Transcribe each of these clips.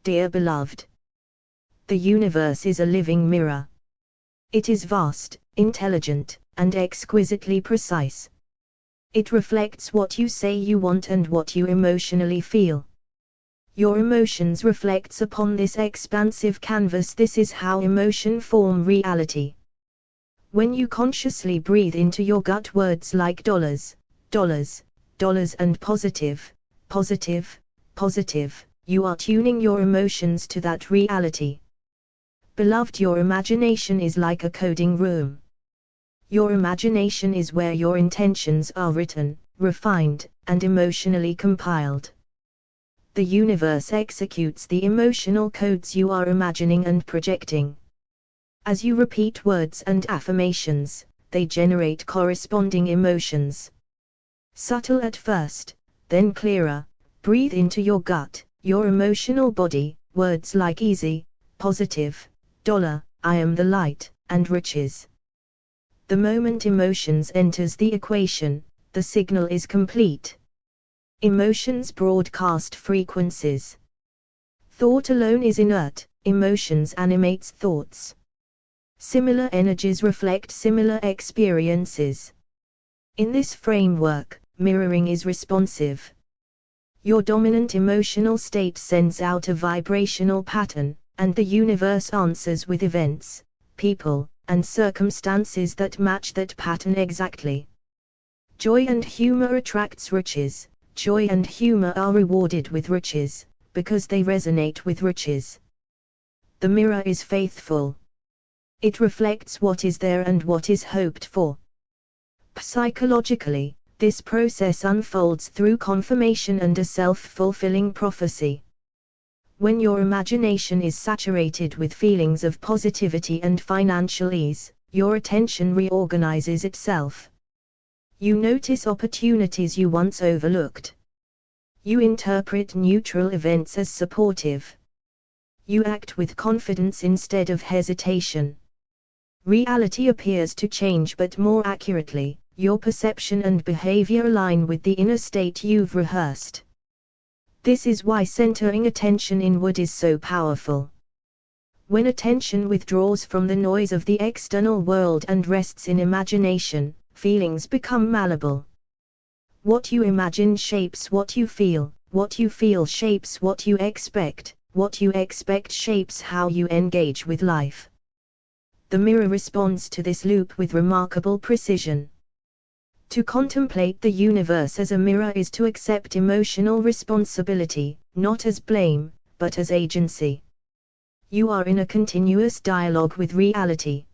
Dear beloved, the universe is a living mirror. It is vast, intelligent, and exquisitely precise. It reflects what you say you want and what you emotionally feel. Your emotions reflects upon this expansive canvas. This is how emotion form reality. When you consciously breathe into your gut words like dollars, dollars, dollars and positive, positive, positive, you are tuning your emotions to that reality. Beloved, your imagination is like a coding room. Your imagination is where your intentions are written, refined, and emotionally compiled. The universe executes the emotional codes you are imagining and projecting. As you repeat words and affirmations, they generate corresponding emotions. Subtle at first, then clearer, breathe into your gut, your emotional body, words like easy, positive, dollar, I am the light, and riches. The moment emotions enters the equation, the signal is complete. Emotions broadcast frequencies. Thought alone is inert, emotions animates thoughts. Similar energies reflect similar experiences. In this framework, mirroring is responsive. Your dominant emotional state sends out a vibrational pattern, and the universe answers with events, people, and circumstances that match that pattern exactly. Joy and humor attracts riches. Joy and humor are rewarded with riches, because they resonate with riches. The mirror is faithful. It reflects what is there and what is hoped for. Psychologically, this process unfolds through confirmation and a self-fulfilling prophecy. When your imagination is saturated with feelings of positivity and financial ease, your attention reorganizes itself. You notice opportunities you once overlooked. You interpret neutral events as supportive. You act with confidence instead of hesitation. Reality appears to change, but more accurately, your perception and behavior align with the inner state you've rehearsed. This is why centering attention inward is so powerful. When attention withdraws from the noise of the external world and rests in imagination, feelings become malleable. What you imagine shapes what you feel shapes what you expect shapes how you engage with life. The mirror responds to this loop with remarkable precision. To contemplate the universe as a mirror is to accept emotional responsibility, not as blame, but as agency. You are in a continuous dialogue with reality.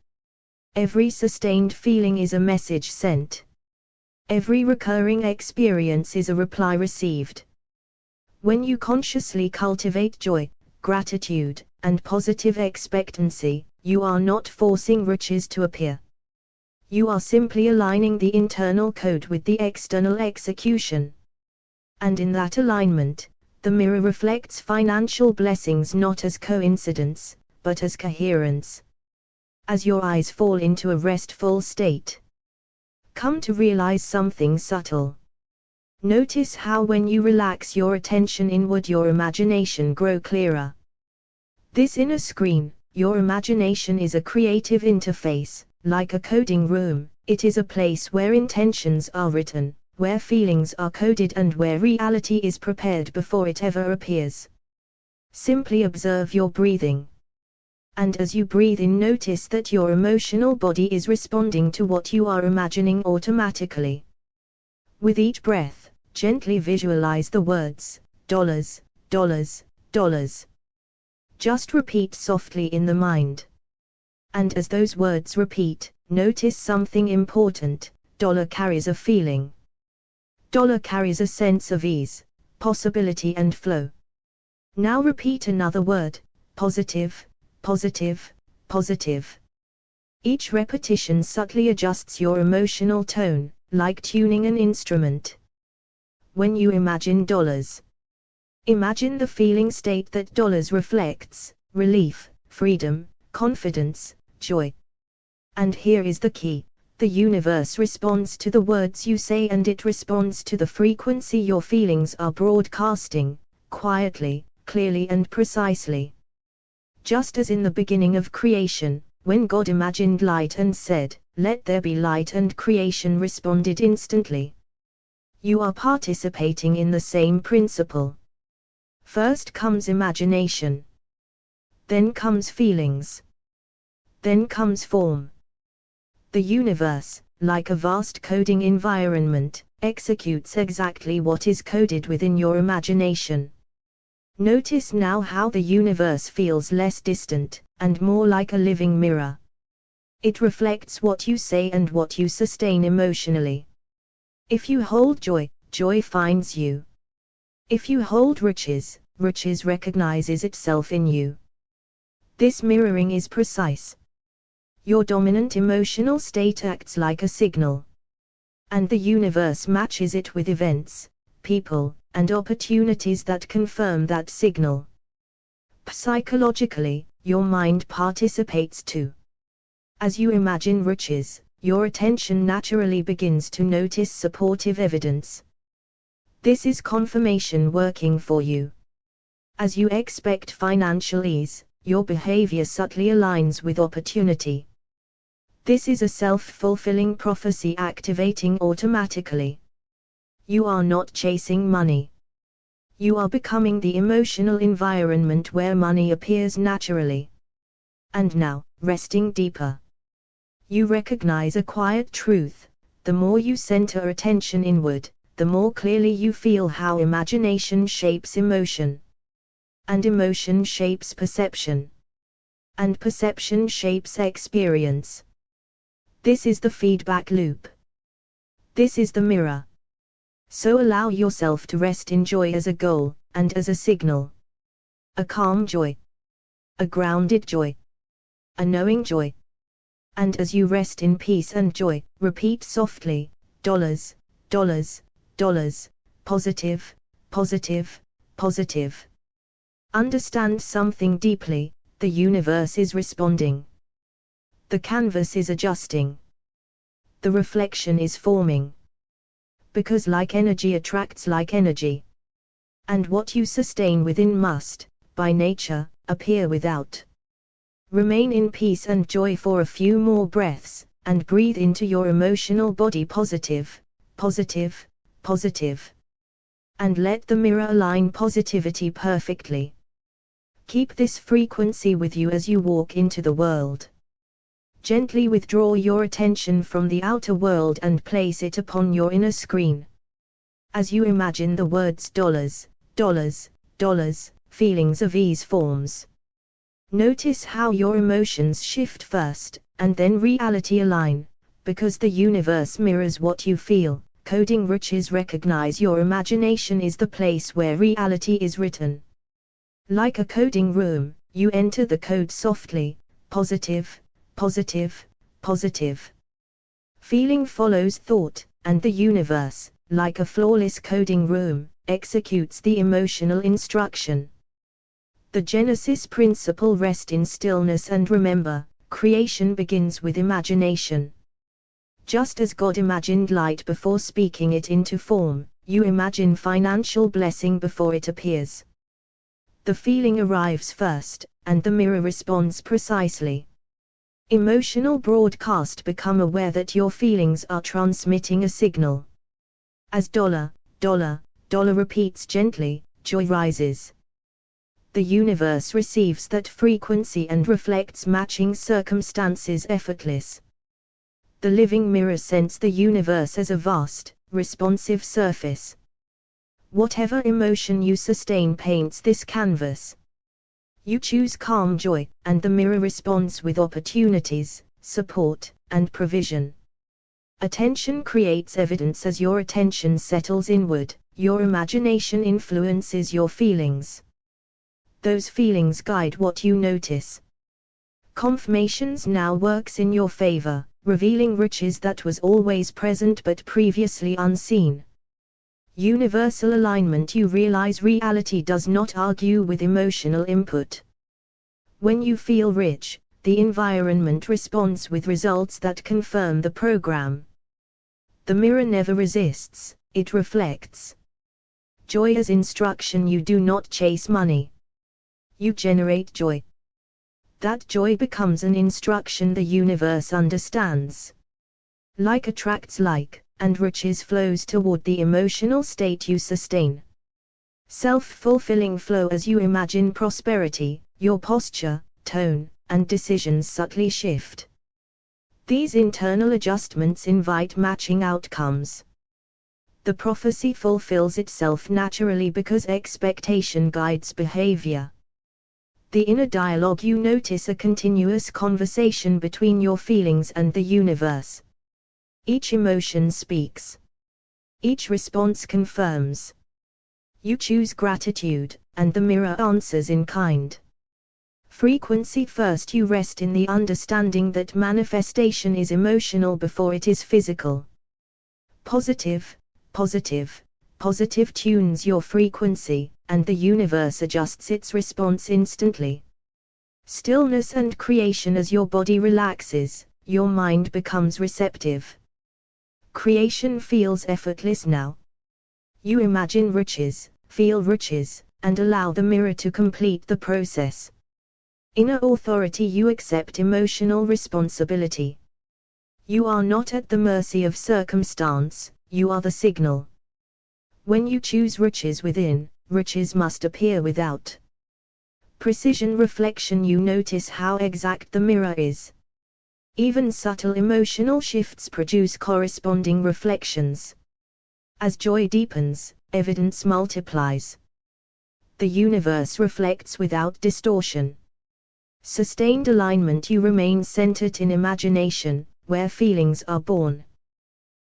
Every sustained feeling is a message sent. Every recurring experience is a reply received. When you consciously cultivate joy, gratitude, and positive expectancy, you are not forcing riches to appear. You are simply aligning the internal code with the external execution. And in that alignment, the mirror reflects financial blessings not as coincidence, but as coherence. As your eyes fall into a restful state, come to realize something subtle. Notice how when you relax your attention inward, your imagination grows clearer. This inner screen, your imagination, is a creative interface. Like a coding room, it is a place where intentions are written, where feelings are coded, and where reality is prepared before it ever appears. Simply observe your breathing. And as you breathe in, notice that your emotional body is responding to what you are imagining automatically. With each breath, gently visualize the words, dollars, dollars, dollars. Just repeat softly in the mind. And as those words repeat, notice something important. Dollar carries a feeling. Dollar carries a sense of ease, possibility and flow. Now repeat another word, positive, positive, positive. Each repetition subtly adjusts your emotional tone, like tuning an instrument. When you imagine dollars, imagine the feeling state that dollars reflects: relief, freedom, confidence, joy. And here is the key: the universe responds to the words you say, and it responds to the frequency your feelings are broadcasting, quietly, clearly and precisely. Just as in the beginning of creation, when God imagined light and said, "Let there be light," and creation responded instantly. You are participating in the same principle. First comes imagination. Then comes feelings. Then comes form. The universe, like a vast coding environment, executes exactly what is coded within your imagination. Notice now how the universe feels less distant, and more like a living mirror. It reflects what you say and what you sustain emotionally. If you hold joy, joy finds you. If you hold riches, riches recognizes itself in you. This mirroring is precise. Your dominant emotional state acts like a signal. And the universe matches it with events, people, and opportunities that confirm that signal. Psychologically, your mind participates too. As you imagine riches, your attention naturally begins to notice supportive evidence. This is confirmation working for you. As you expect financial ease, your behavior subtly aligns with opportunity. This is a self-fulfilling prophecy activating automatically. You are not chasing money. You are becoming the emotional environment where money appears naturally. And now, resting deeper. You recognize a quiet truth: the more you center attention inward, the more clearly you feel how imagination shapes emotion. And emotion shapes perception. And perception shapes experience. This is the feedback loop. This is the mirror. So allow yourself to rest in joy as a goal, and as a signal. A calm joy. A grounded joy. A knowing joy. And as you rest in peace and joy, repeat softly, dollars, dollars, dollars, positive, positive, positive. Understand something deeply: the universe is responding. The canvas is adjusting. The reflection is forming. Because like energy attracts like energy. And what you sustain within must, by nature, appear without. Remain in peace and joy for a few more breaths, and breathe into your emotional body positive, positive, positive. And let the mirror align positivity perfectly. Keep this frequency with you as you walk into the world. Gently withdraw your attention from the outer world and place it upon your inner screen. As you imagine the words dollars, dollars, dollars, feelings of ease forms. Notice how your emotions shift first, and then reality align, because the universe mirrors what you feel. Coding riches recognize your imagination is the place where reality is written. Like a coding room, you enter the code softly, positive, positive, positive. Feeling follows thought, and the universe, like a flawless coding room, executes the emotional instruction. The Genesis principle: rest in stillness and remember, creation begins with imagination. Just as God imagined light before speaking it into form, you imagine financial blessing before it appears. The feeling arrives first, and the mirror responds precisely. Emotional broadcast: become aware that your feelings are transmitting a signal. As dollar, dollar, dollar repeats gently, joy rises. The universe receives that frequency and reflects matching circumstances effortless. The living mirror sends the universe as a vast, responsive surface. Whatever emotion you sustain paints this canvas. You choose calm joy, and the mirror responds with opportunities, support, and provision. Attention creates evidence. As your attention settles inward, your imagination influences your feelings. Those feelings guide what you notice. Confirmations now works in your favor, revealing riches that was always present but previously unseen. Universal alignment: you realize reality does not argue with emotional input. When you feel rich, the environment responds with results that confirm the program. The mirror never resists, it reflects. Joy as instruction: you do not chase money, You generate joy. That joy becomes an instruction the universe understands. Like attracts like, and riches flows toward the emotional state you sustain. Self-fulfilling flow as you imagine prosperity, your posture, tone, and decisions subtly shift. These internal adjustments invite matching outcomes. The prophecy fulfills itself naturally because expectation guides behavior. The inner dialogue, you notice a continuous conversation between your feelings and the universe. Each emotion speaks. Each response confirms. You choose gratitude, and the mirror answers in kind. Frequency first, you rest in the understanding that manifestation is emotional before it is physical. Positive, positive, positive tunes your frequency, and the universe adjusts its response instantly. Stillness and creation. As your body relaxes, your mind becomes receptive. Creation feels effortless now. You imagine riches, feel riches, and allow the mirror to complete the process. Inner authority, you accept emotional responsibility. You are not at the mercy of circumstance, you are the signal. When you choose riches within, riches must appear without. Precision reflection, you notice how exact the mirror is. Even subtle emotional shifts produce corresponding reflections. As joy deepens, evidence multiplies. The universe reflects without distortion. Sustained alignment, you remain centered in imagination, where feelings are born.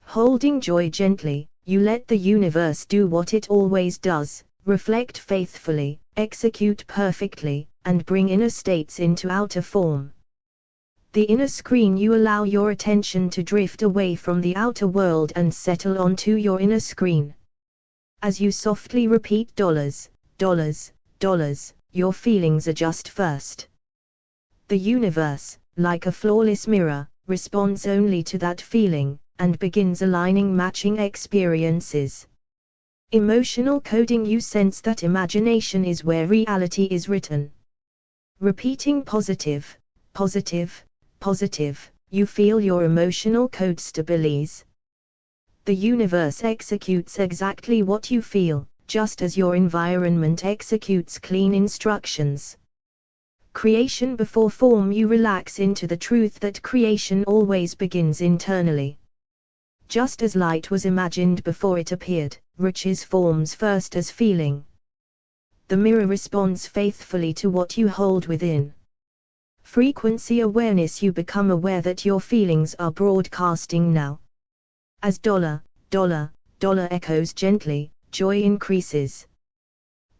Holding joy gently, you let the universe do what it always does, reflect faithfully, execute perfectly, and bring inner states into outer form. The inner screen, you allow your attention to drift away from the outer world and settle onto your inner screen. As you softly repeat dollars, dollars, dollars, your feelings adjust first. The universe, like a flawless mirror, responds only to that feeling, and begins aligning matching experiences. Emotional coding, you sense that imagination is where reality is written. Repeating positive, positive, positive, you feel your emotional code stabilize. The universe executes exactly what you feel, just as your environment executes clean instructions. Creation before form, you relax into the truth that creation always begins internally. Just as light was imagined before it appeared, riches forms first as feeling. The mirror responds faithfully to what you hold within. Frequency awareness, you become aware that your feelings are broadcasting now. As dollar, dollar, dollar echoes gently, joy increases.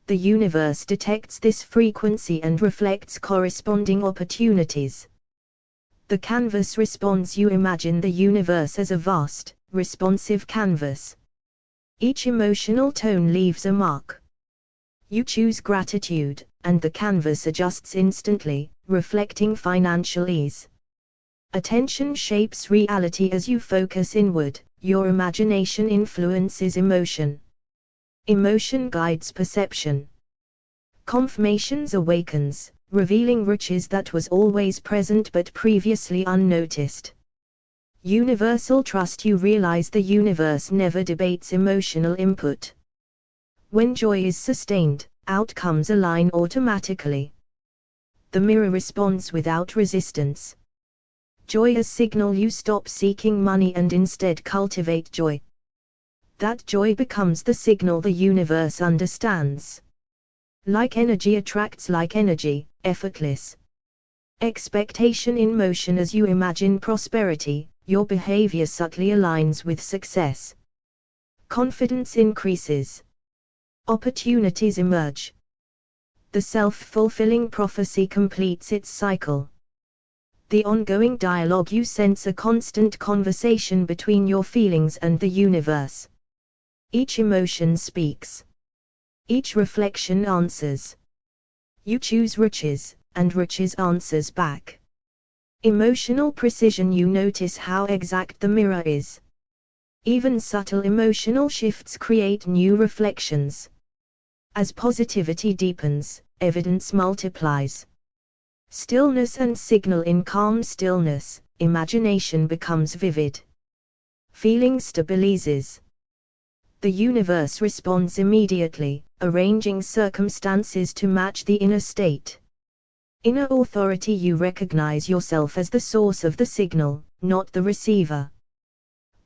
The universe detects this frequency and reflects corresponding opportunities. The canvas responds, you imagine the universe as a vast, responsive canvas. Each emotional tone leaves a mark. You choose gratitude, and the canvas adjusts instantly, reflecting financial ease. Attention shapes reality. As you focus inward, your imagination influences emotion. Emotion guides perception. Confirmations awakens, revealing riches that was always present but previously unnoticed. Universal trust, you realize the universe never debates emotional input. When joy is sustained, outcomes align automatically. The mirror responds without resistance. Joy as signal, you stop seeking money and instead cultivate joy. That joy becomes the signal the universe understands. Like energy attracts like energy, effortless. Expectation in motion, as you imagine prosperity, your behavior subtly aligns with success. Confidence increases. Opportunities emerge. The self-fulfilling prophecy completes its cycle. The ongoing dialogue, you sense a constant conversation between your feelings and the universe. Each emotion speaks. Each reflection answers. You choose riches, and riches answers back. Emotional precision, you notice how exact the mirror is. Even subtle emotional shifts create new reflections. As positivity deepens, evidence multiplies. Stillness and signal. In calm stillness, imagination becomes vivid. Feeling stabilizes. The universe responds immediately, arranging circumstances to match the inner state. Inner authority. You recognize yourself as the source of the signal, not the receiver.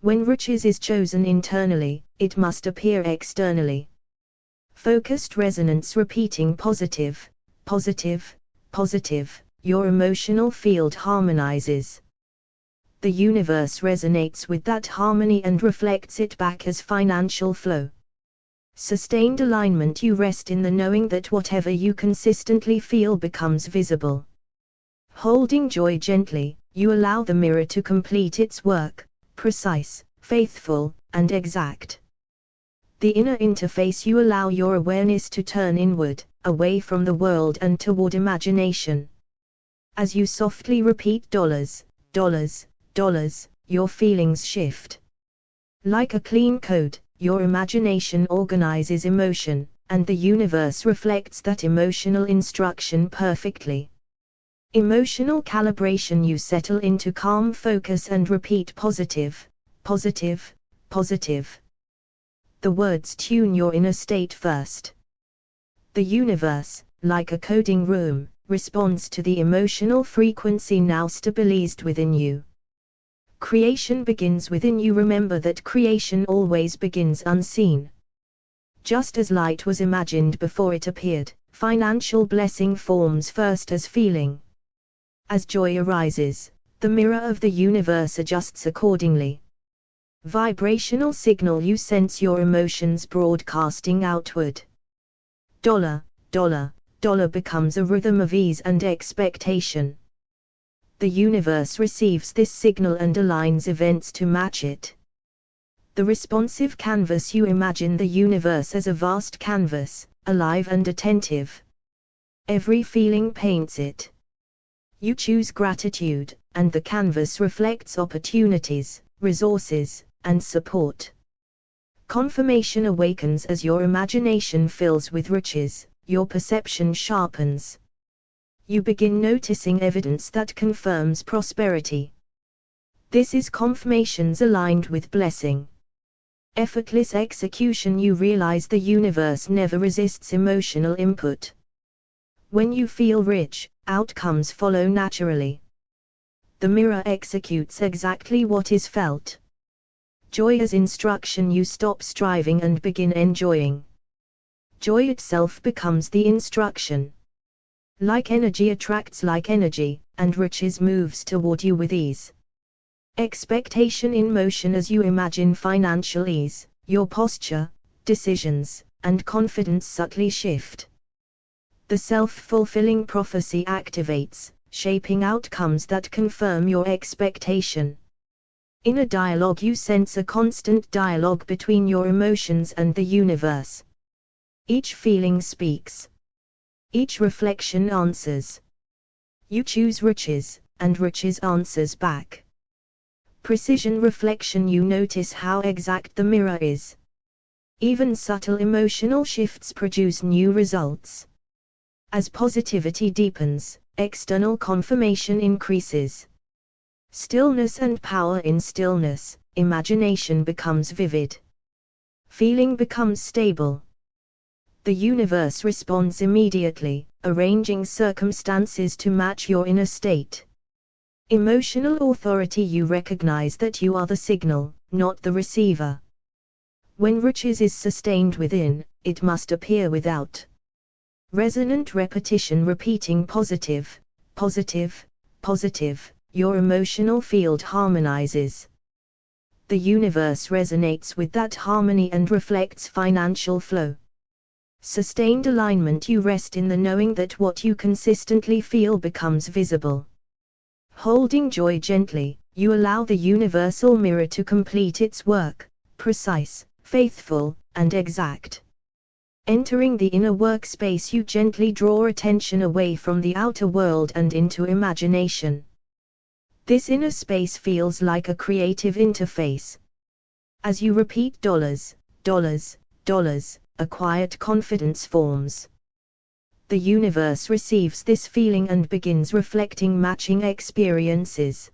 When riches is chosen internally, it must appear externally. Focused resonance. Repeating positive, positive, positive, your emotional field harmonizes. The universe resonates with that harmony and reflects it back as financial flow. Sustained alignment. You rest in the knowing that whatever you consistently feel becomes visible. Holding joy gently, you allow the mirror to complete its work, precise, faithful, and exact. The inner interface. You allow your awareness to turn inward, away from the world and toward imagination. As you softly repeat dollars, dollars, dollars, your feelings shift. Like a clean code, your imagination organizes emotion, and the universe reflects that emotional instruction perfectly. Emotional calibration. You settle into calm focus and repeat positive, positive, positive. The words tune your inner state first. The universe, like a coding room, responds to the emotional frequency now stabilized within you. Creation begins within you. Remember that creation always begins unseen. Just as light was imagined before it appeared, financial blessing forms first as feeling. As joy arises, the mirror of the universe adjusts accordingly. Vibrational signal. You sense your emotions broadcasting outward. Dollar, dollar, dollar becomes a rhythm of ease and expectation. The universe receives this signal and aligns events to match it. The responsive canvas. You imagine the universe as a vast canvas, alive and attentive. Every feeling paints it. You choose gratitude, and the canvas reflects opportunities, resources, and support. Confirmation awakens. As your imagination fills with riches, your perception sharpens. You begin noticing evidence that confirms prosperity. This is confirmations aligned with blessing. Effortless execution. You realize the universe never resists emotional input. When you feel rich, outcomes follow naturally. The mirror executes exactly what is felt. Joy as instruction. You stop striving and begin enjoying. Joy itself becomes the instruction. Like energy attracts like energy, and riches moves toward you with ease. Expectation in motion. As you imagine financial ease, your posture, decisions, and confidence subtly shift. The self-fulfilling prophecy activates, shaping outcomes that confirm your expectation. In a dialogue. You sense a constant dialogue between your emotions and the universe. Each feeling speaks. Each reflection answers. You choose riches, and riches answers back. Precision reflection. You notice how exact the mirror is. Even subtle emotional shifts produce new results. As positivity deepens, external confirmation increases. Stillness and power. In stillness, imagination becomes vivid. Feeling becomes stable. The universe responds immediately, arranging circumstances to match your inner state. Emotional authority. You recognize that you are the signal, not the receiver. When riches is sustained within, it must appear without. Resonant repetition. Repeating positive, positive, positive, your emotional field harmonizes. The universe resonates with that harmony and reflects financial flow. Sustained alignment. You rest in the knowing that what you consistently feel becomes visible. Holding joy gently, you allow the universal mirror to complete its work, precise, faithful, and exact. Entering the inner workspace. You gently draw attention away from the outer world and into imagination. This inner space feels like a creative interface. As you repeat dollars, dollars, dollars, a quiet confidence forms. The universe receives this feeling and begins reflecting matching experiences.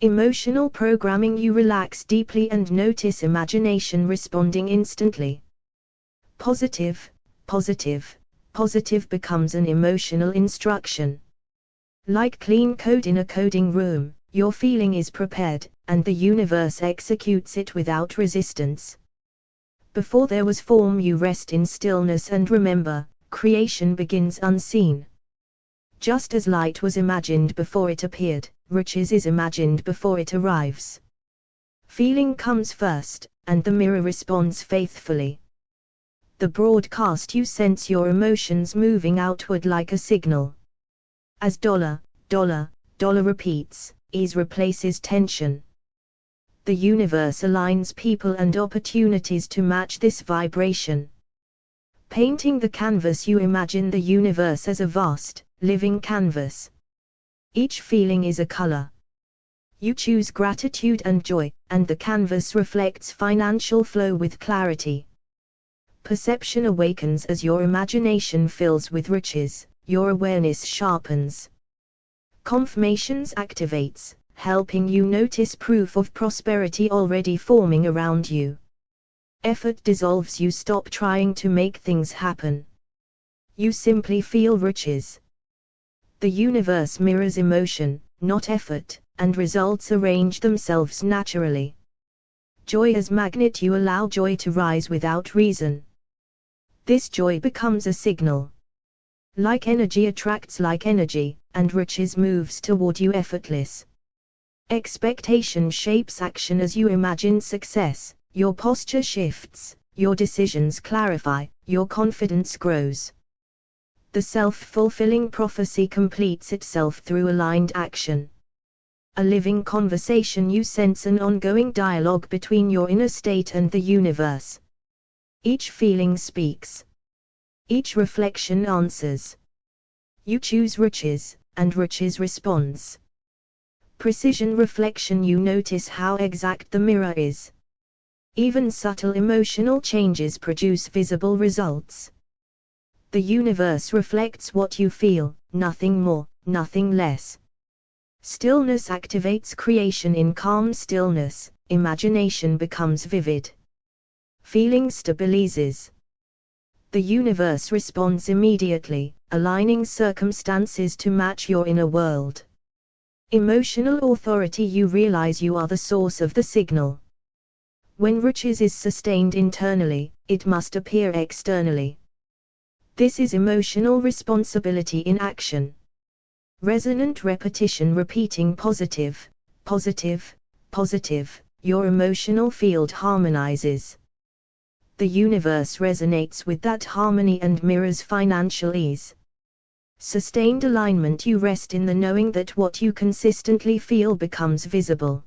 Emotional programming. You relax deeply and notice imagination responding instantly. Positive, positive, positive becomes an emotional instruction. Like clean code in a coding room, your feeling is prepared, and the universe executes it without resistance. Before there was form, you rest in stillness and remember, creation begins unseen. Just as light was imagined before it appeared, riches is imagined before it arrives. Feeling comes first, and the mirror responds faithfully. The broadcast. You sense your emotions moving outward like a signal. As dollar, dollar, dollar repeats, ease replaces tension. The universe aligns people and opportunities to match this vibration. Painting the canvas. You imagine the universe as a vast, living canvas. Each feeling is a color. You choose gratitude and joy, and the canvas reflects financial flow with clarity. Perception awakens. As your imagination fills with riches, your awareness sharpens. Confirmations activates, helping you notice proof of prosperity already forming around you. Effort dissolves. You stop trying to make things happen. You simply feel riches. The universe mirrors emotion, not effort, and results arrange themselves naturally. Joy as magnet. You allow joy to rise without reason. This joy becomes a signal. Like energy attracts like energy, and riches moves toward you effortless. Expectation shapes action. As you imagine success, your posture shifts, your decisions clarify, your confidence grows. The self-fulfilling prophecy completes itself through aligned action. A living conversation. You sense an ongoing dialogue between your inner state and the universe. Each feeling speaks. Each reflection answers. You choose riches, and riches responds. Precision reflection. You notice how exact the mirror is. Even subtle emotional changes produce visible results. The universe reflects what you feel, nothing more, nothing less. Stillness activates creation. In calm stillness, imagination becomes vivid. Feeling stabilizes. The universe responds immediately, aligning circumstances to match your inner world. Emotional authority. You realize you are the source of the signal. When riches is sustained internally, it must appear externally. This is emotional responsibility in action. Resonant repetition. Repeating positive, positive, positive, your emotional field harmonizes. The universe resonates with that harmony and mirrors financial ease. Sustained alignment. You rest in the knowing that what you consistently feel becomes visible.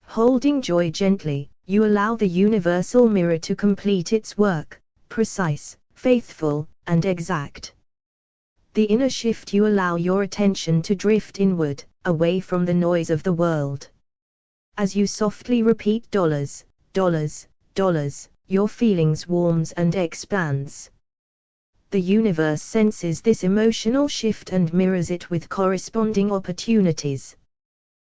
Holding joy gently, you allow the universal mirror to complete its work, precise, faithful, and exact. The inner shift. You allow your attention to drift inward, away from the noise of the world. As you softly repeat dollars, dollars, dollars, your feelings warms and expands. The universe senses this emotional shift and mirrors it with corresponding opportunities.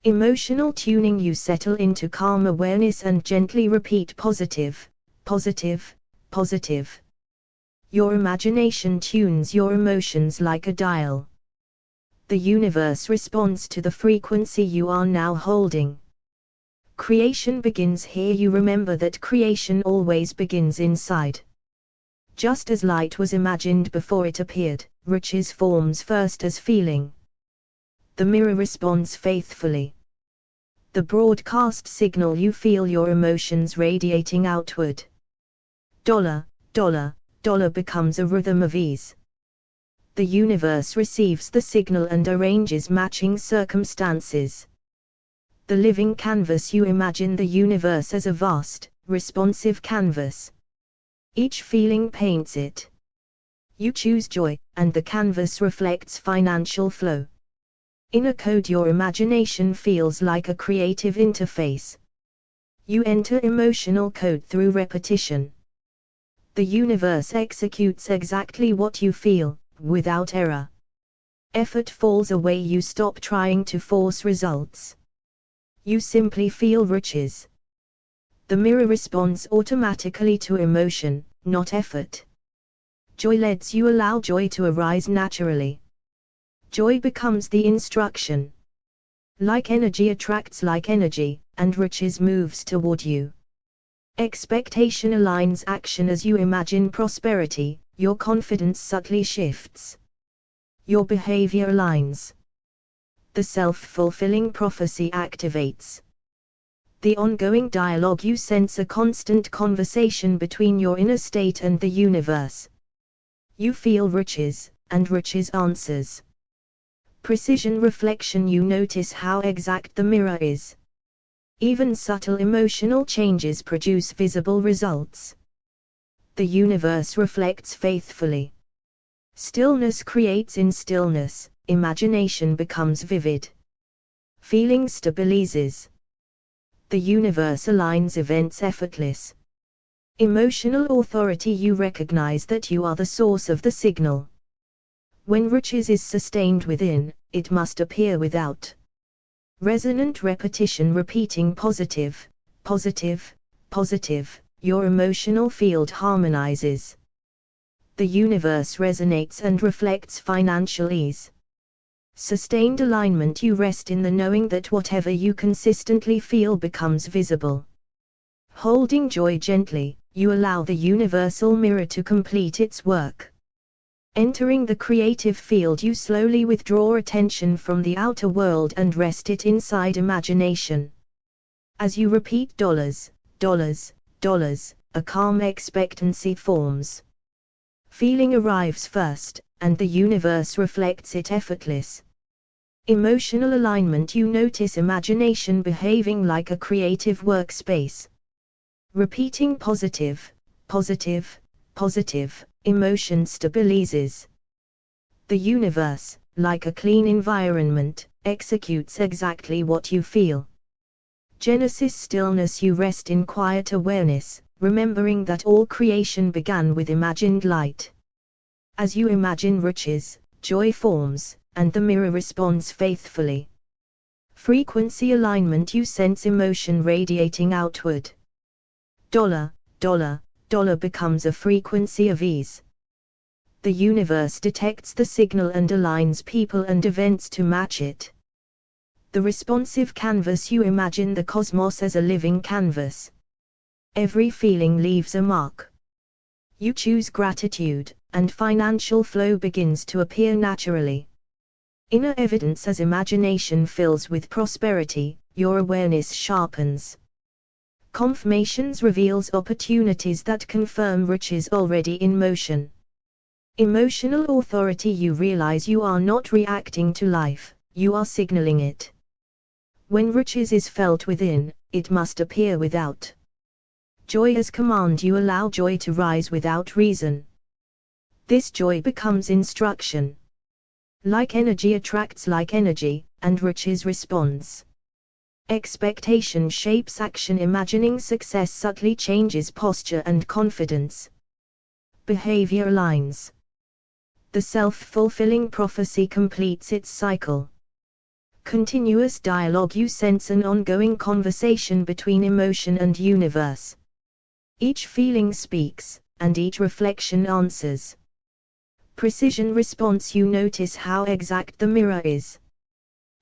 Emotional tuning. You settle into calm awareness and gently repeat positive, positive, positive. Your imagination tunes your emotions like a dial. The universe responds to the frequency you are now holding. Creation begins here. You remember that creation always begins inside. Just as light was imagined before it appeared, riches forms first as feeling. The mirror responds faithfully. The broadcast signal. You feel your emotions radiating outward. Dollar, dollar, dollar becomes a rhythm of ease. The universe receives the signal and arranges matching circumstances. The living canvas. You imagine the universe as a vast, responsive canvas. Each feeling paints it. You choose joy, and the canvas reflects financial flow. In a code. Your imagination feels like a creative interface. You enter emotional code through repetition. The universe executes exactly what you feel, without error. Effort falls away, you stop trying to force results. You simply feel riches. The mirror responds automatically to emotion, not effort. Joy lets you allow joy to arise naturally. Joy becomes the instruction. Like energy attracts like energy, and riches moves toward you. Expectation aligns action. As you imagine prosperity, your confidence subtly shifts. Your behavior aligns. The self-fulfilling prophecy activates. The ongoing dialogue, you sense a constant conversation between your inner state and the universe. You feel riches, and riches answers. Precision reflection, you notice how exact the mirror is. Even subtle emotional changes produce visible results. The universe reflects faithfully. Stillness creates in stillness, imagination becomes vivid. Feeling stabilizes. The universe aligns events effortless. Emotional authority, you recognize that you are the source of the signal. When riches is sustained within, it must appear without. Resonant repetition, repeating positive, positive, positive, your emotional field harmonizes. The universe resonates and reflects financial ease. Sustained alignment, you rest in the knowing that whatever you consistently feel becomes visible. Holding joy gently, you allow the universal mirror to complete its work. Entering the creative field, you slowly withdraw attention from the outer world and rest it inside imagination. As you repeat dollars, dollars, dollars, a calm expectancy forms. Feeling arrives first, and the universe reflects it effortless. Emotional alignment, you notice imagination behaving like a creative workspace. Repeating positive, positive, positive, emotion stabilizes. The universe, like a clean environment, executes exactly what you feel. Genesis stillness, you rest in quiet awareness, remembering that all creation began with imagined light. As you imagine riches, joy forms, and the mirror responds faithfully. Frequency alignment, you sense emotion radiating outward. Dollar, dollar, dollar becomes a frequency of ease. The universe detects the signal and aligns people and events to match it. The responsive canvas, you imagine the cosmos as a living canvas. Every feeling leaves a mark. You choose gratitude, and financial flow begins to appear naturally. Inner evidence, as imagination fills with prosperity, your awareness sharpens. Confirmations reveals opportunities that confirm riches already in motion. Emotional authority, you realize you are not reacting to life, you are signaling it. When riches is felt within, it must appear without. Joy as command, you allow joy to rise without reason. This joy becomes instruction. Like energy attracts like energy, and riches responds. Expectation shapes action, imagining success subtly changes posture and confidence. Behavior aligns. The self-fulfilling prophecy completes its cycle. Continuous dialogue, you sense an ongoing conversation between emotion and universe. Each feeling speaks, and each reflection answers. Precision response, you notice how exact the mirror is.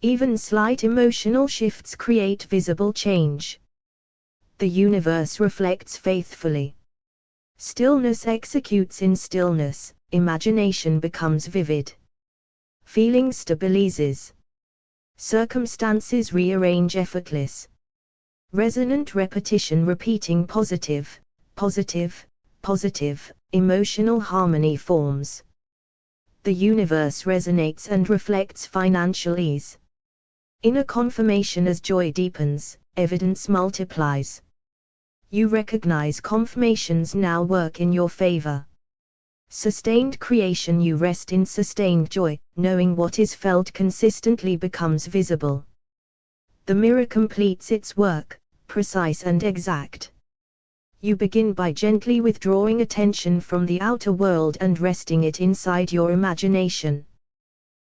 Even slight emotional shifts create visible change. The universe reflects faithfully. Stillness executes in stillness, imagination becomes vivid. Feeling stabilizes. Circumstances rearrange effortless. Resonant repetition, repeating positive, positive, positive, emotional harmony forms. The universe resonates and reflects financial ease. Inner confirmation, as joy deepens, evidence multiplies. You recognize confirmations now work in your favor. Sustained creation, you rest in sustained joy, knowing what is felt consistently becomes visible. The mirror completes its work, precise and exact. You begin by gently withdrawing attention from the outer world and resting it inside your imagination.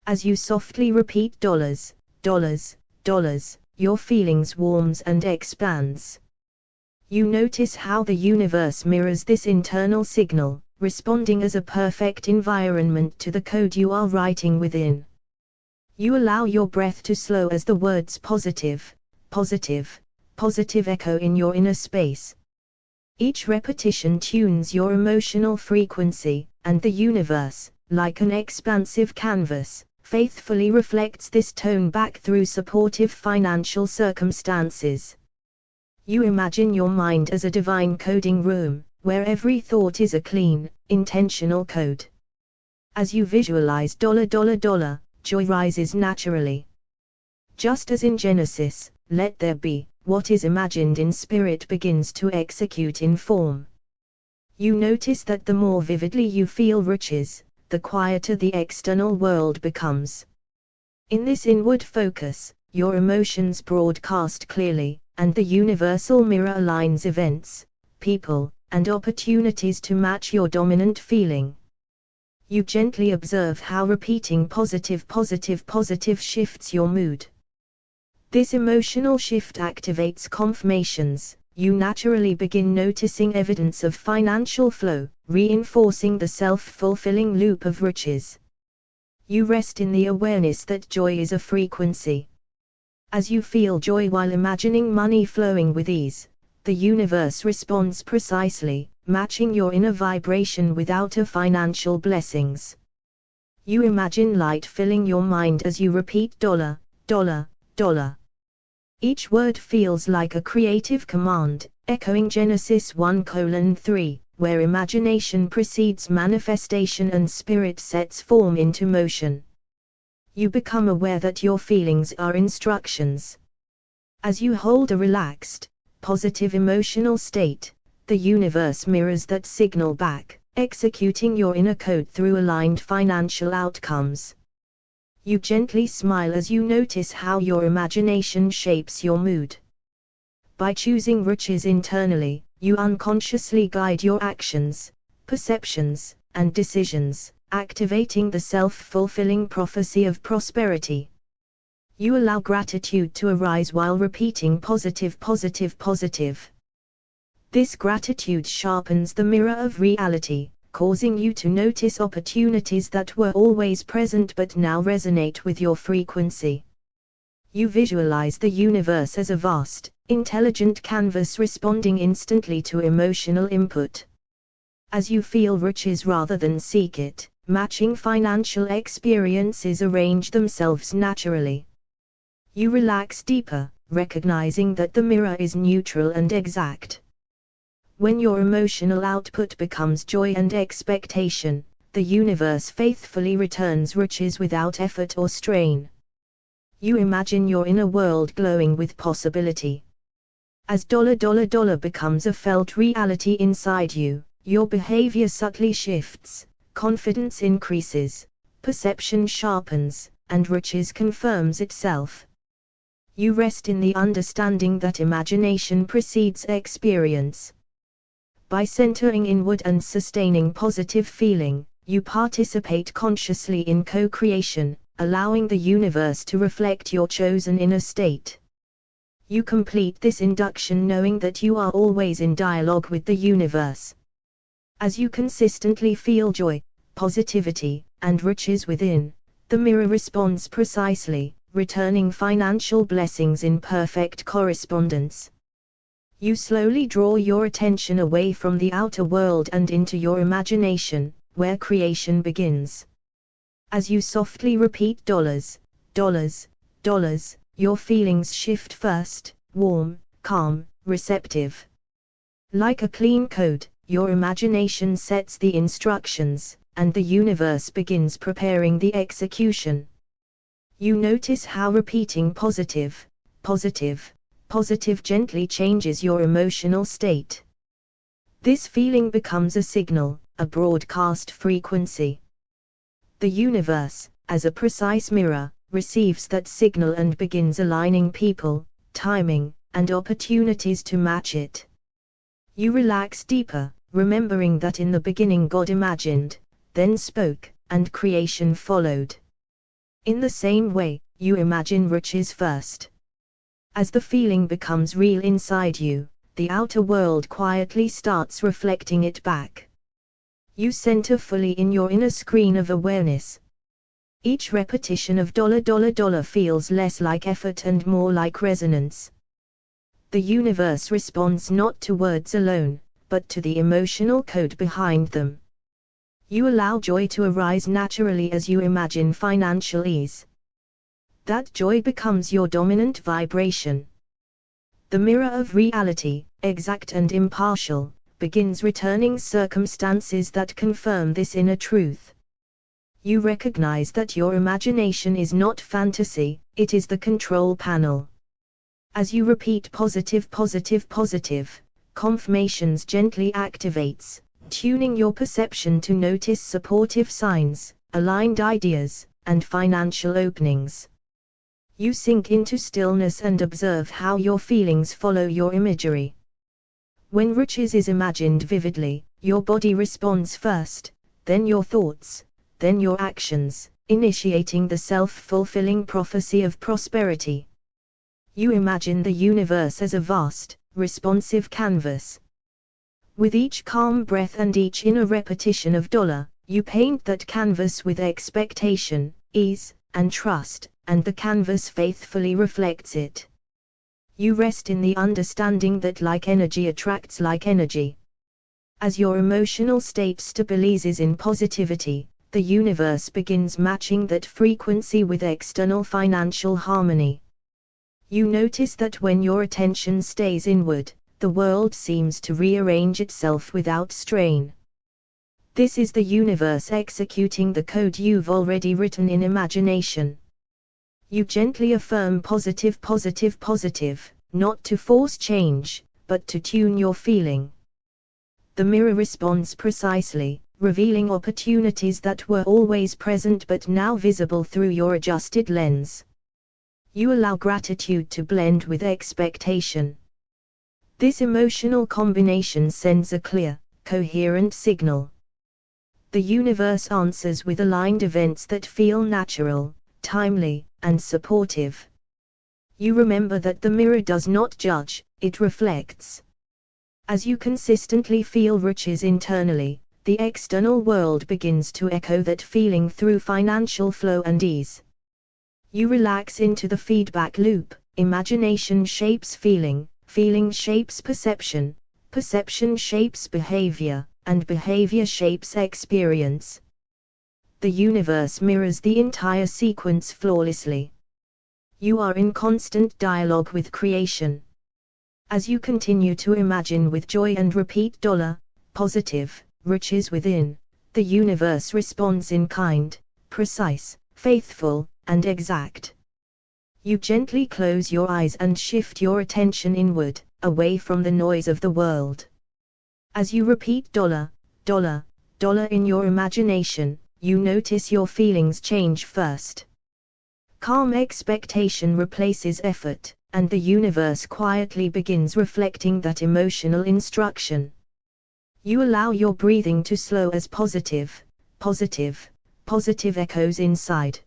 As you softly repeat dollars, dollars, dollars, your feelings warms and expands. You notice how the universe mirrors this internal signal, responding as a perfect environment to the code you are writing within. You allow your breath to slow as the words positive, positive, positive echo in your inner space. Each repetition tunes your emotional frequency, and the universe, like an expansive canvas, faithfully reflects this tone back through supportive financial circumstances. You imagine your mind as a divine coding room, where every thought is a clean, intentional code. As you visualize dollar dollar dollar, joy rises naturally. Just as in Genesis, let there be, what is imagined in spirit begins to execute in form. You notice that the more vividly you feel riches, the quieter the external world becomes. In this inward focus, your emotions broadcast clearly, and the universal mirror aligns events, people, and opportunities to match your dominant feeling. You gently observe how repeating positive positive positive shifts your mood. This emotional shift activates confirmations. You naturally begin noticing evidence of financial flow, reinforcing the self-fulfilling loop of riches. You rest in the awareness that joy is a frequency. As you feel joy while imagining money flowing with ease, the universe responds precisely, matching your inner vibration with outer financial blessings. You imagine light filling your mind as you repeat dollar, dollar, dollar. Each word feels like a creative command, echoing Genesis 1:3, where imagination precedes manifestation and spirit sets form into motion. You become aware that your feelings are instructions. As you hold a relaxed, positive emotional state, the universe mirrors that signal back, executing your inner code through aligned financial outcomes. You gently smile as you notice how your imagination shapes your mood. By choosing riches internally, you unconsciously guide your actions, perceptions, and decisions, activating the self-fulfilling prophecy of prosperity. You allow gratitude to arise while repeating positive positive positive. This gratitude sharpens the mirror of reality, causing you to notice opportunities that were always present but now resonate with your frequency. You visualize the universe as a vast, intelligent canvas responding instantly to emotional input. As you feel riches rather than seek it, matching financial experiences arrange themselves naturally. You relax deeper, recognizing that the mirror is neutral and exact. When your emotional output becomes joy and expectation, the universe faithfully returns riches without effort or strain. You imagine your inner world glowing with possibility. As dollar dollar dollar becomes a felt reality inside you, your behavior subtly shifts, confidence increases, perception sharpens, and riches confirms itself. You rest in the understanding that imagination precedes experience. By centering inward and sustaining positive feeling, you participate consciously in co-creation, allowing the universe to reflect your chosen inner state. You complete this induction knowing that you are always in dialogue with the universe. As you consistently feel joy, positivity, and riches within, the mirror responds precisely, returning financial blessings in perfect correspondence. You slowly draw your attention away from the outer world and into your imagination, where creation begins. As you softly repeat dollars, dollars, dollars, your feelings shift first, warm, calm, receptive. Like a clean code, your imagination sets the instructions, and the universe begins preparing the execution. You notice how repeating positive, positive, positive gently changes your emotional state. This feeling becomes a signal, a broadcast frequency. The universe, as a precise mirror, receives that signal and begins aligning people, timing, and opportunities to match it. You relax deeper, remembering that in the beginning God imagined, then spoke, and creation followed. In the same way, you imagine riches first. As the feeling becomes real inside you, the outer world quietly starts reflecting it back. You center fully in your inner screen of awareness. Each repetition of $$ feels less like effort and more like resonance. The universe responds not to words alone, but to the emotional code behind them. You allow joy to arise naturally as you imagine financial ease. That joy becomes your dominant vibration. The mirror of reality, exact and impartial, begins returning circumstances that confirm this inner truth. You recognize that your imagination is not fantasy, it is the control panel. As you repeat positive, confirmations gently activates, tuning your perception to notice supportive signs, aligned ideas, and financial openings. You sink into stillness and observe how your feelings follow your imagery. When riches is imagined vividly, your body responds first, then your thoughts, then your actions, initiating the self-fulfilling prophecy of prosperity. You imagine the universe as a vast, responsive canvas. With each calm breath and each inner repetition of $, you paint that canvas with expectation, ease, and trust, and the canvas faithfully reflects it. You rest in the understanding that like energy attracts like energy. As your emotional state stabilizes in positivity, the universe begins matching that frequency with external financial harmony. You notice that when your attention stays inward, the world seems to rearrange itself without strain. This is the universe executing the code you've already written in imagination. You gently affirm positive, not to force change, but to tune your feeling. The mirror responds precisely, revealing opportunities that were always present but now visible through your adjusted lens. You allow gratitude to blend with expectation. This emotional combination sends a clear, coherent signal. The universe answers with aligned events that feel natural, timely, and supportive. You remember that the mirror does not judge, it reflects. As you consistently feel riches internally, the external world begins to echo that feeling through financial flow and ease. You relax into the feedback loop, imagination shapes feeling, feeling shapes perception, perception shapes behavior, and behavior shapes experience. The universe mirrors the entire sequence flawlessly. You are in constant dialogue with creation. As you continue to imagine with joy and repeat positive, riches within, the universe responds in kind, precise, faithful, and exact. You gently close your eyes and shift your attention inward, away from the noise of the world. As you repeat $, in your imagination, you notice your feelings change first. Calm expectation replaces effort, and the universe quietly begins reflecting that emotional instruction. You allow your breathing to slow as positive echoes inside.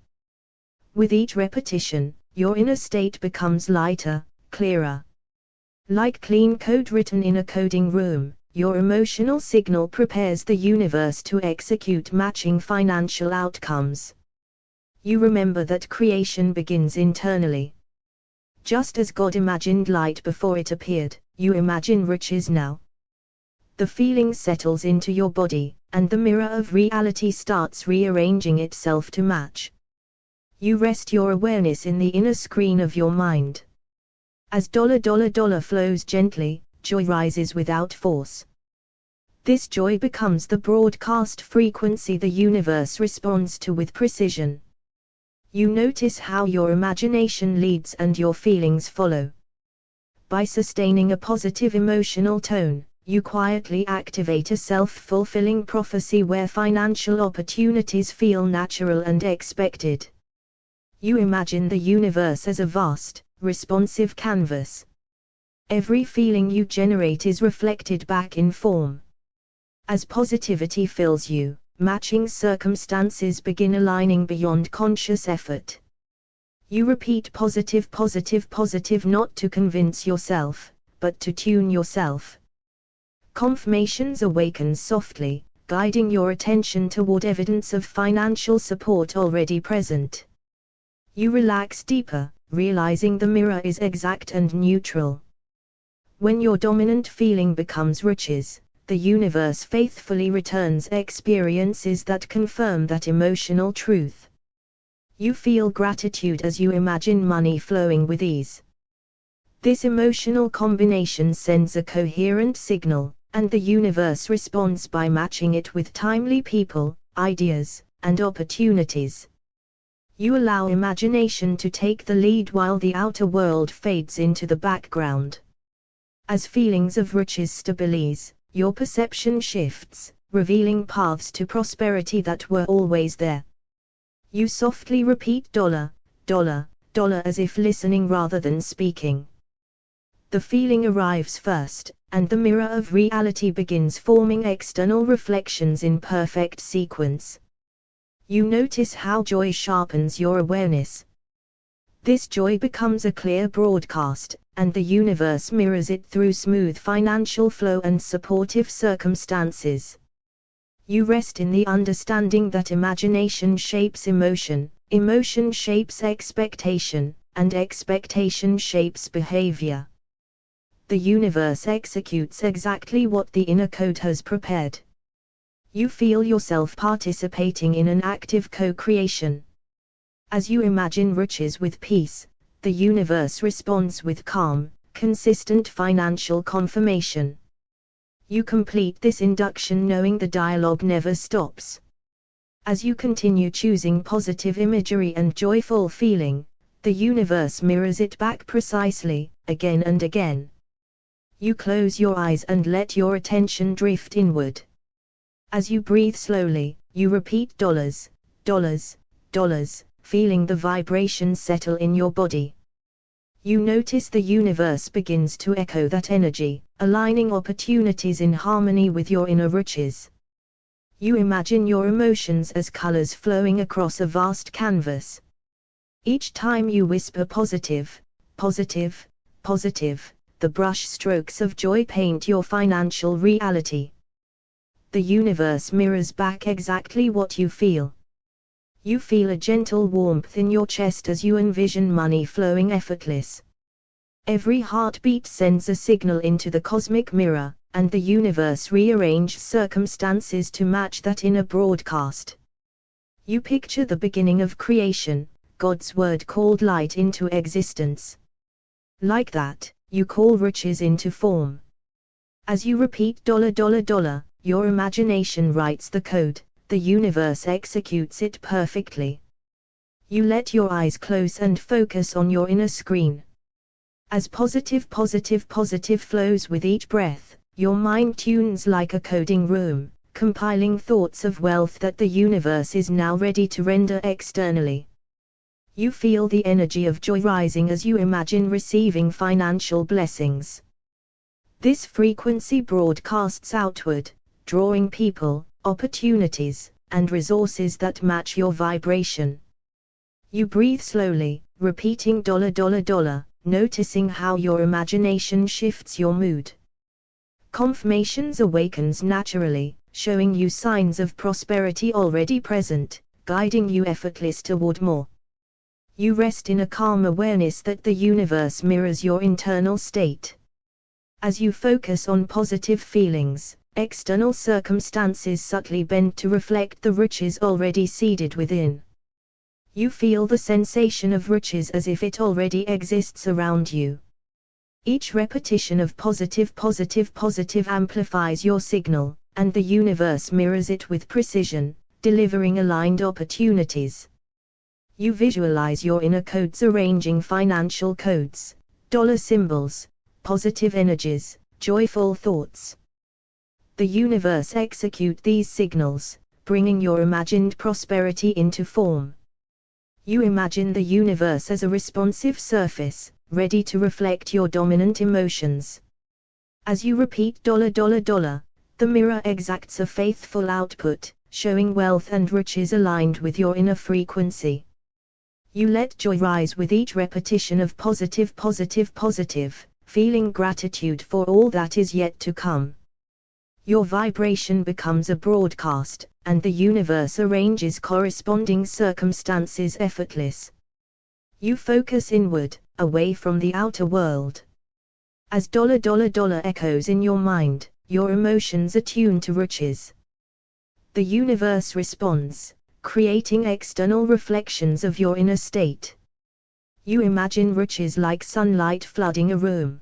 With each repetition, your inner state becomes lighter, clearer. Like clean code written in a coding room, your emotional signal prepares the universe to execute matching financial outcomes. You remember that creation begins internally. Just as God imagined light before it appeared, you imagine riches now. The feeling settles into your body, and the mirror of reality starts rearranging itself to match. You rest your awareness in the inner screen of your mind. As $, flows gently, joy rises without force. This joy becomes the broadcast frequency the universe responds to with precision. You notice how your imagination leads and your feelings follow. By sustaining a positive emotional tone, you quietly activate a self-fulfilling prophecy where financial opportunities feel natural and expected. You imagine the universe as a vast, responsive canvas. Every feeling you generate is reflected back in form. As positivity fills you, matching circumstances begin aligning beyond conscious effort. You repeat positive, positive, positive, not to convince yourself, but to tune yourself. Confirmations awaken softly, guiding your attention toward evidence of financial support already present. You relax deeper, realizing the mirror is exact and neutral. When your dominant feeling becomes riches, the universe faithfully returns experiences that confirm that emotional truth. You feel gratitude as you imagine money flowing with ease. This emotional combination sends a coherent signal, and the universe responds by matching it with timely people, ideas, and opportunities. You allow imagination to take the lead while the outer world fades into the background. As feelings of riches stabilize, your perception shifts, revealing paths to prosperity that were always there. You softly repeat dollar, dollar, dollar as if listening rather than speaking. The feeling arrives first, and the mirror of reality begins forming external reflections in perfect sequence. You notice how joy sharpens your awareness. This joy becomes a clear broadcast, and the universe mirrors it through smooth financial flow and supportive circumstances. You rest in the understanding that imagination shapes emotion, emotion shapes expectation, and expectation shapes behavior. The universe executes exactly what the inner code has prepared. You feel yourself participating in an active co-creation. As you imagine riches with peace, the universe responds with calm, consistent financial confirmation. You complete this induction knowing the dialogue never stops. As you continue choosing positive imagery and joyful feeling, the universe mirrors it back precisely, again and again. You close your eyes and let your attention drift inward. As you breathe slowly, you repeat dollars, dollars, dollars, feeling the vibration settle in your body. You notice the universe begins to echo that energy, aligning opportunities in harmony with your inner riches. You imagine your emotions as colors flowing across a vast canvas. Each time you whisper positive, positive, positive, the brush strokes of joy paint your financial reality. The universe mirrors back exactly what you feel. You feel a gentle warmth in your chest as you envision money flowing effortless. Every heartbeat sends a signal into the cosmic mirror, and the universe rearranges circumstances to match that inner broadcast. You picture the beginning of creation, God's word called light into existence. Like that, you call riches into form. As you repeat dollar, dollar, dollar, your imagination writes the code, the universe executes it perfectly. You let your eyes close and focus on your inner screen. As positive, positive, positive flows with each breath, your mind tunes like a coding room, compiling thoughts of wealth that the universe is now ready to render externally. You feel the energy of joy rising as you imagine receiving financial blessings. This frequency broadcasts outward, drawing people, opportunities, and resources that match your vibration. You breathe slowly, repeating dollar, dollar, dollar, noticing how your imagination shifts your mood. Confirmations awakens naturally, showing you signs of prosperity already present, guiding you effortless toward more. You rest in a calm awareness that the universe mirrors your internal state. As you focus on positive feelings, external circumstances subtly bend to reflect the riches already seeded within. You feel the sensation of riches as if it already exists around you. Each repetition of positive, positive, positive amplifies your signal, and the universe mirrors it with precision, delivering aligned opportunities. You visualize your inner codes arranging financial codes, dollar symbols, positive energies, joyful thoughts. The universe executes these signals, bringing your imagined prosperity into form. You imagine the universe as a responsive surface, ready to reflect your dominant emotions. As you repeat $, the mirror exacts a faithful output, showing wealth and riches aligned with your inner frequency. You let joy rise with each repetition of positive, feeling gratitude for all that is yet to come. Your vibration becomes a broadcast, and the universe arranges corresponding circumstances effortless. You focus inward, away from the outer world. As $, echoes in your mind, your emotions attune to riches. The universe responds, creating external reflections of your inner state. You imagine riches like sunlight flooding a room.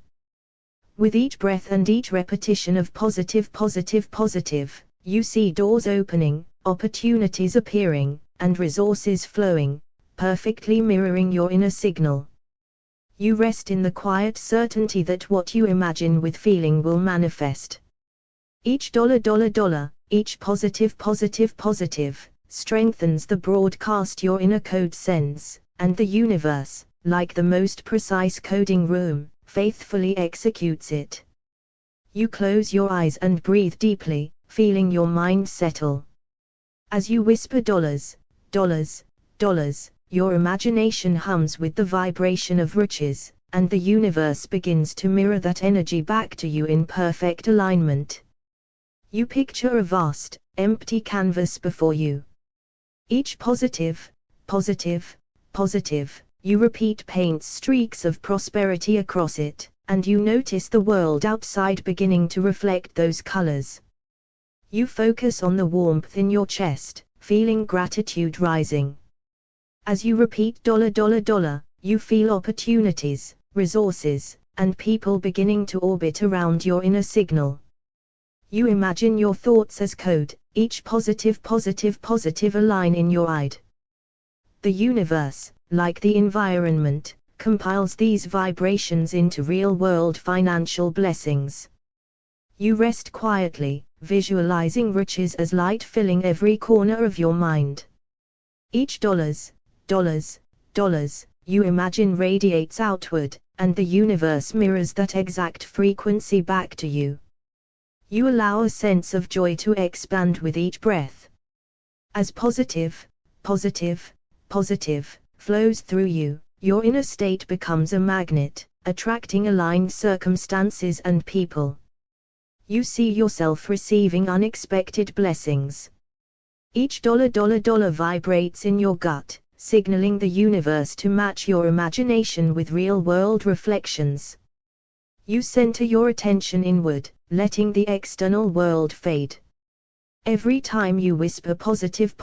With each breath and each repetition of positive, you see doors opening, opportunities appearing, and resources flowing, perfectly mirroring your inner signal. You rest in the quiet certainty that what you imagine with feeling will manifest. Each $, each positive, strengthens the broadcast your inner code sends, and the universe, like the most precise coding room, faithfully executes it. You close your eyes and breathe deeply, feeling your mind settle. As you whisper $, your imagination hums with the vibration of riches, and the universe begins to mirror that energy back to you in perfect alignment. You picture a vast, empty canvas before you. Each positive, you repeat paints streaks of prosperity across it, and you notice the world outside beginning to reflect those colors. You focus on the warmth in your chest, feeling gratitude rising. As you repeat $, you feel opportunities, resources, and people beginning to orbit around your inner signal. You imagine your thoughts as code, each positive align in your id. The universe, like the environment, compiles these vibrations into real-world financial blessings. You rest quietly, visualizing riches as light filling every corner of your mind. Each $, you imagine radiates outward, and the universe mirrors that exact frequency back to you. You allow a sense of joy to expand with each breath. As positive flows through you, your inner state becomes a magnet, attracting aligned circumstances and people. You see yourself receiving unexpected blessings. Each $, vibrates in your gut, signaling the universe to match your imagination with real-world reflections. You center your attention inward, letting the external world fade. Every time you whisper positive,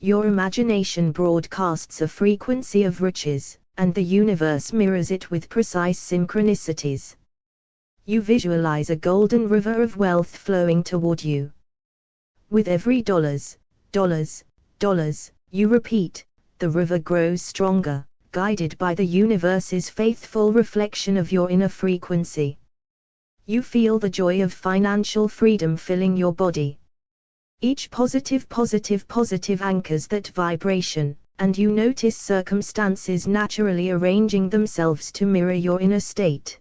your imagination broadcasts a frequency of riches, and the universe mirrors it with precise synchronicities. You visualize a golden river of wealth flowing toward you. With every $, you repeat, the river grows stronger, guided by the universe's faithful reflection of your inner frequency. You feel the joy of financial freedom filling your body. Each positive anchors that vibration, and you notice circumstances naturally arranging themselves to mirror your inner state.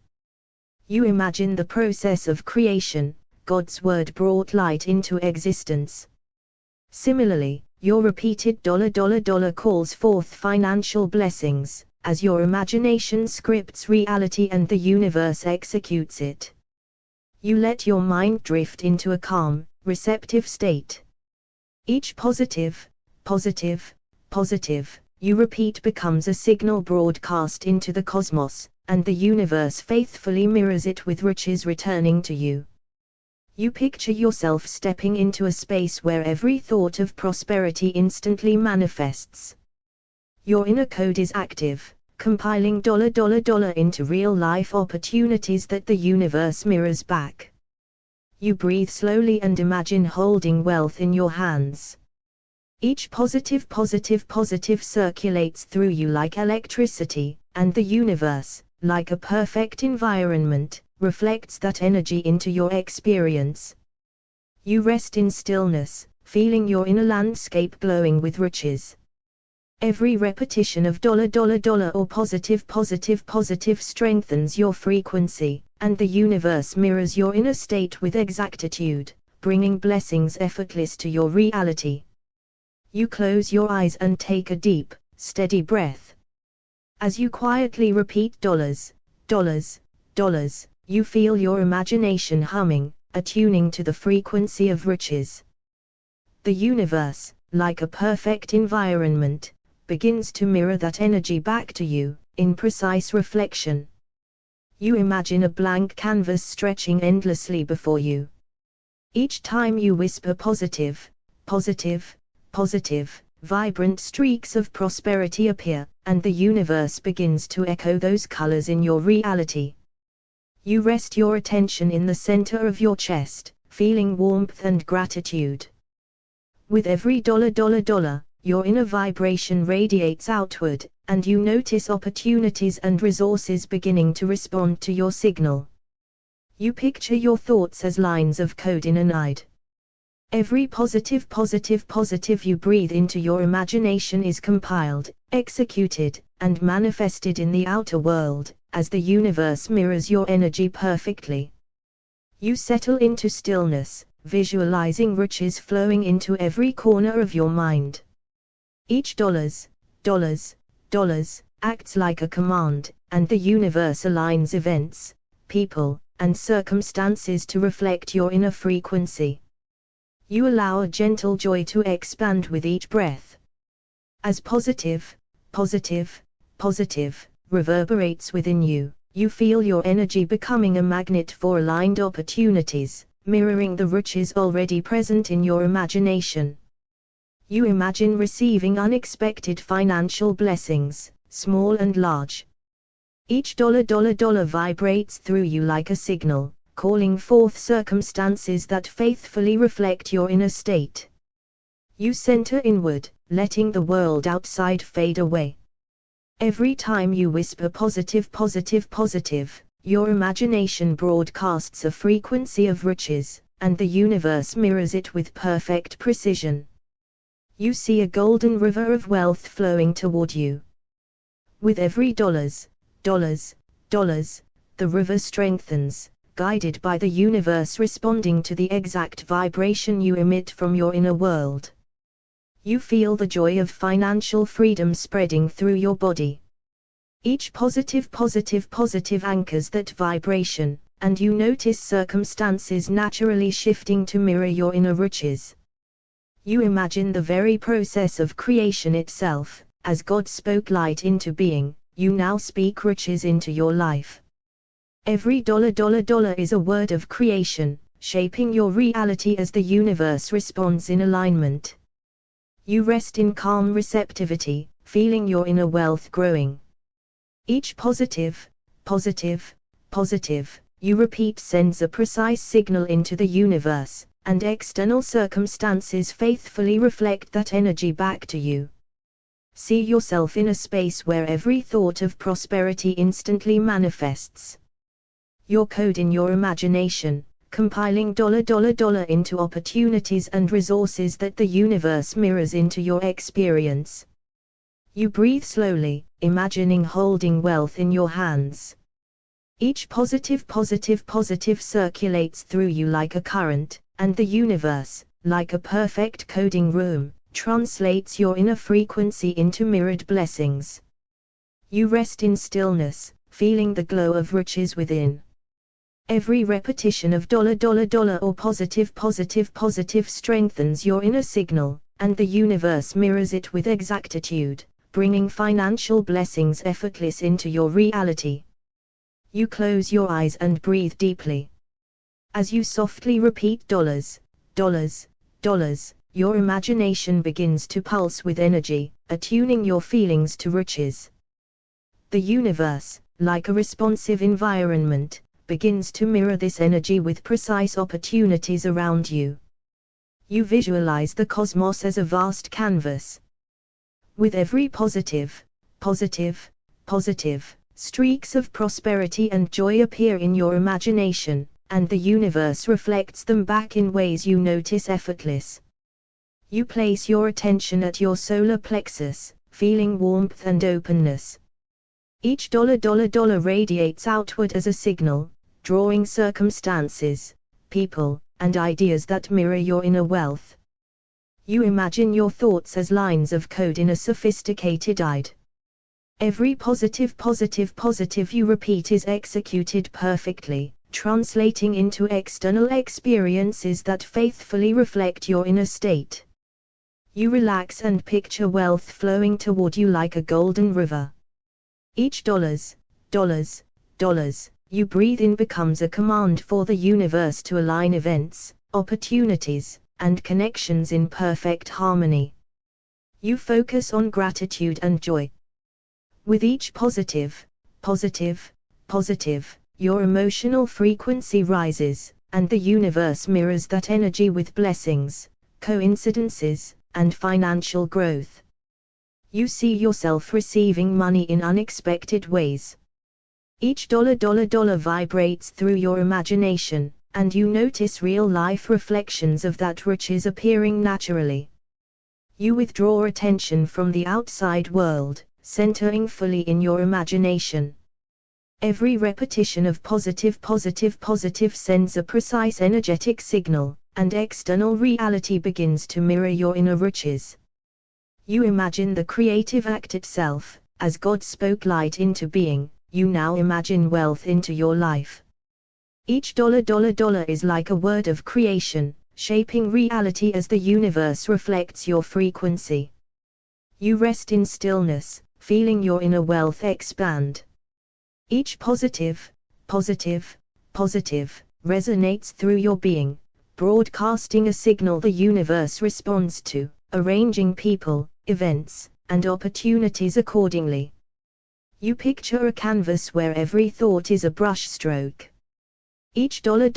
You imagine the process of creation, God's word brought light into existence. Similarly, your repeated $, calls forth financial blessings, as your imagination scripts reality and the universe executes it. You let your mind drift into a calm, receptive state. Each positive, you repeat becomes a signal broadcast into the cosmos, and the universe faithfully mirrors it with riches returning to you. You picture yourself stepping into a space where every thought of prosperity instantly manifests. Your inner code is active, compiling $, into real-life opportunities that the universe mirrors back. You breathe slowly and imagine holding wealth in your hands. Each positive circulates through you like electricity, and the universe, like a perfect environment, reflects that energy into your experience. You rest in stillness, feeling your inner landscape glowing with riches. Every repetition of dollar dollar dollar or positive positive positive strengthens your frequency, and the universe mirrors your inner state with exactitude, bringing blessings effortless to your reality. You close your eyes and take a deep, steady breath. As you quietly repeat dollars, dollars, dollars, you feel your imagination humming, attuning to the frequency of riches. The universe, like a perfect environment, begins to mirror that energy back to you, in precise reflection. You imagine a blank canvas stretching endlessly before you. Each time you whisper positive, positive, positive, vibrant streaks of prosperity appear, and the universe begins to echo those colors in your reality. You rest your attention in the center of your chest, feeling warmth and gratitude. With every dollar dollar dollar, your inner vibration radiates outward, and you notice opportunities and resources beginning to respond to your signal. You picture your thoughts as lines of code in an IDE. Every positive positive positive you breathe into your imagination is compiled, executed, and manifested in the outer world, as the universe mirrors your energy perfectly. You settle into stillness, visualizing riches flowing into every corner of your mind. Each dollars, dollars, dollars, acts like a command, and the universe aligns events, people, and circumstances to reflect your inner frequency. You allow a gentle joy to expand with each breath. As positive, positive, positive, reverberates within you, you feel your energy becoming a magnet for aligned opportunities, mirroring the riches already present in your imagination. You imagine receiving unexpected financial blessings, small and large. Each dollar dollar dollar vibrates through you like a signal, calling forth circumstances that faithfully reflect your inner state. You center inward, letting the world outside fade away. Every time you whisper positive positive positive, your imagination broadcasts a frequency of riches, and the universe mirrors it with perfect precision. You see a golden river of wealth flowing toward you. With every dollars, dollars, dollars, the river strengthens, guided by the universe responding to the exact vibration you emit from your inner world. You feel the joy of financial freedom spreading through your body. Each positive positive positive anchors that vibration, and you notice circumstances naturally shifting to mirror your inner riches. You imagine the very process of creation itself. As God spoke light into being, you now speak riches into your life. Every dollar dollar dollar is a word of creation, shaping your reality as the universe responds in alignment. You rest in calm receptivity, feeling your inner wealth growing. Each positive, positive, positive, you repeat sends a precise signal into the universe, and external circumstances faithfully reflect that energy back to you. See yourself in a space where every thought of prosperity instantly manifests. Your code in your imagination, compiling dollar dollar dollar into opportunities and resources that the universe mirrors into your experience. You breathe slowly, imagining holding wealth in your hands. Each positive positive positive circulates through you like a current, and the universe, like a perfect coding room, translates your inner frequency into mirrored blessings. You rest in stillness, feeling the glow of riches within. Every repetition of dollar dollar dollar or positive positive positive strengthens your inner signal, and the universe mirrors it with exactitude, bringing financial blessings effortless into your reality. You close your eyes and breathe deeply. As you softly repeat dollars, dollars, dollars, your imagination begins to pulse with energy, attuning your feelings to riches. The universe, like a responsive environment, begins to mirror this energy with precise opportunities around you. You visualize the cosmos as a vast canvas. With every positive, positive, positive, streaks of prosperity and joy appear in your imagination, and the universe reflects them back in ways you notice effortless. You place your attention at your solar plexus, feeling warmth and openness. Each dollar radiates outward as a signal, drawing circumstances, people, and ideas that mirror your inner wealth. You imagine your thoughts as lines of code in a sophisticated IDE. Every positive you repeat is executed perfectly, translating into external experiences that faithfully reflect your inner state. You relax and picture wealth flowing toward you like a golden river. Each dollars you breathe in becomes a command for the universe to align events, opportunities, and connections in perfect harmony. You focus on gratitude and joy. With each positive, your emotional frequency rises, and the universe mirrors that energy with blessings, coincidences, and financial growth. You see yourself receiving money in unexpected ways. Each dollar vibrates through your imagination, and you notice real-life reflections of that riches appearing naturally. You withdraw attention from the outside world, centering fully in your imagination. Every repetition of positive sends a precise energetic signal, and external reality begins to mirror your inner riches. You imagine the creative act itself. As God spoke light into being, you now imagine wealth into your life. Each dollar is like a word of creation, shaping reality as the universe reflects your frequency. You rest in stillness, feeling your inner wealth expand. Each positive resonates through your being, broadcasting a signal the universe responds to, arranging people, events, and opportunities accordingly. You picture a canvas where every thought is a brushstroke. Each dollar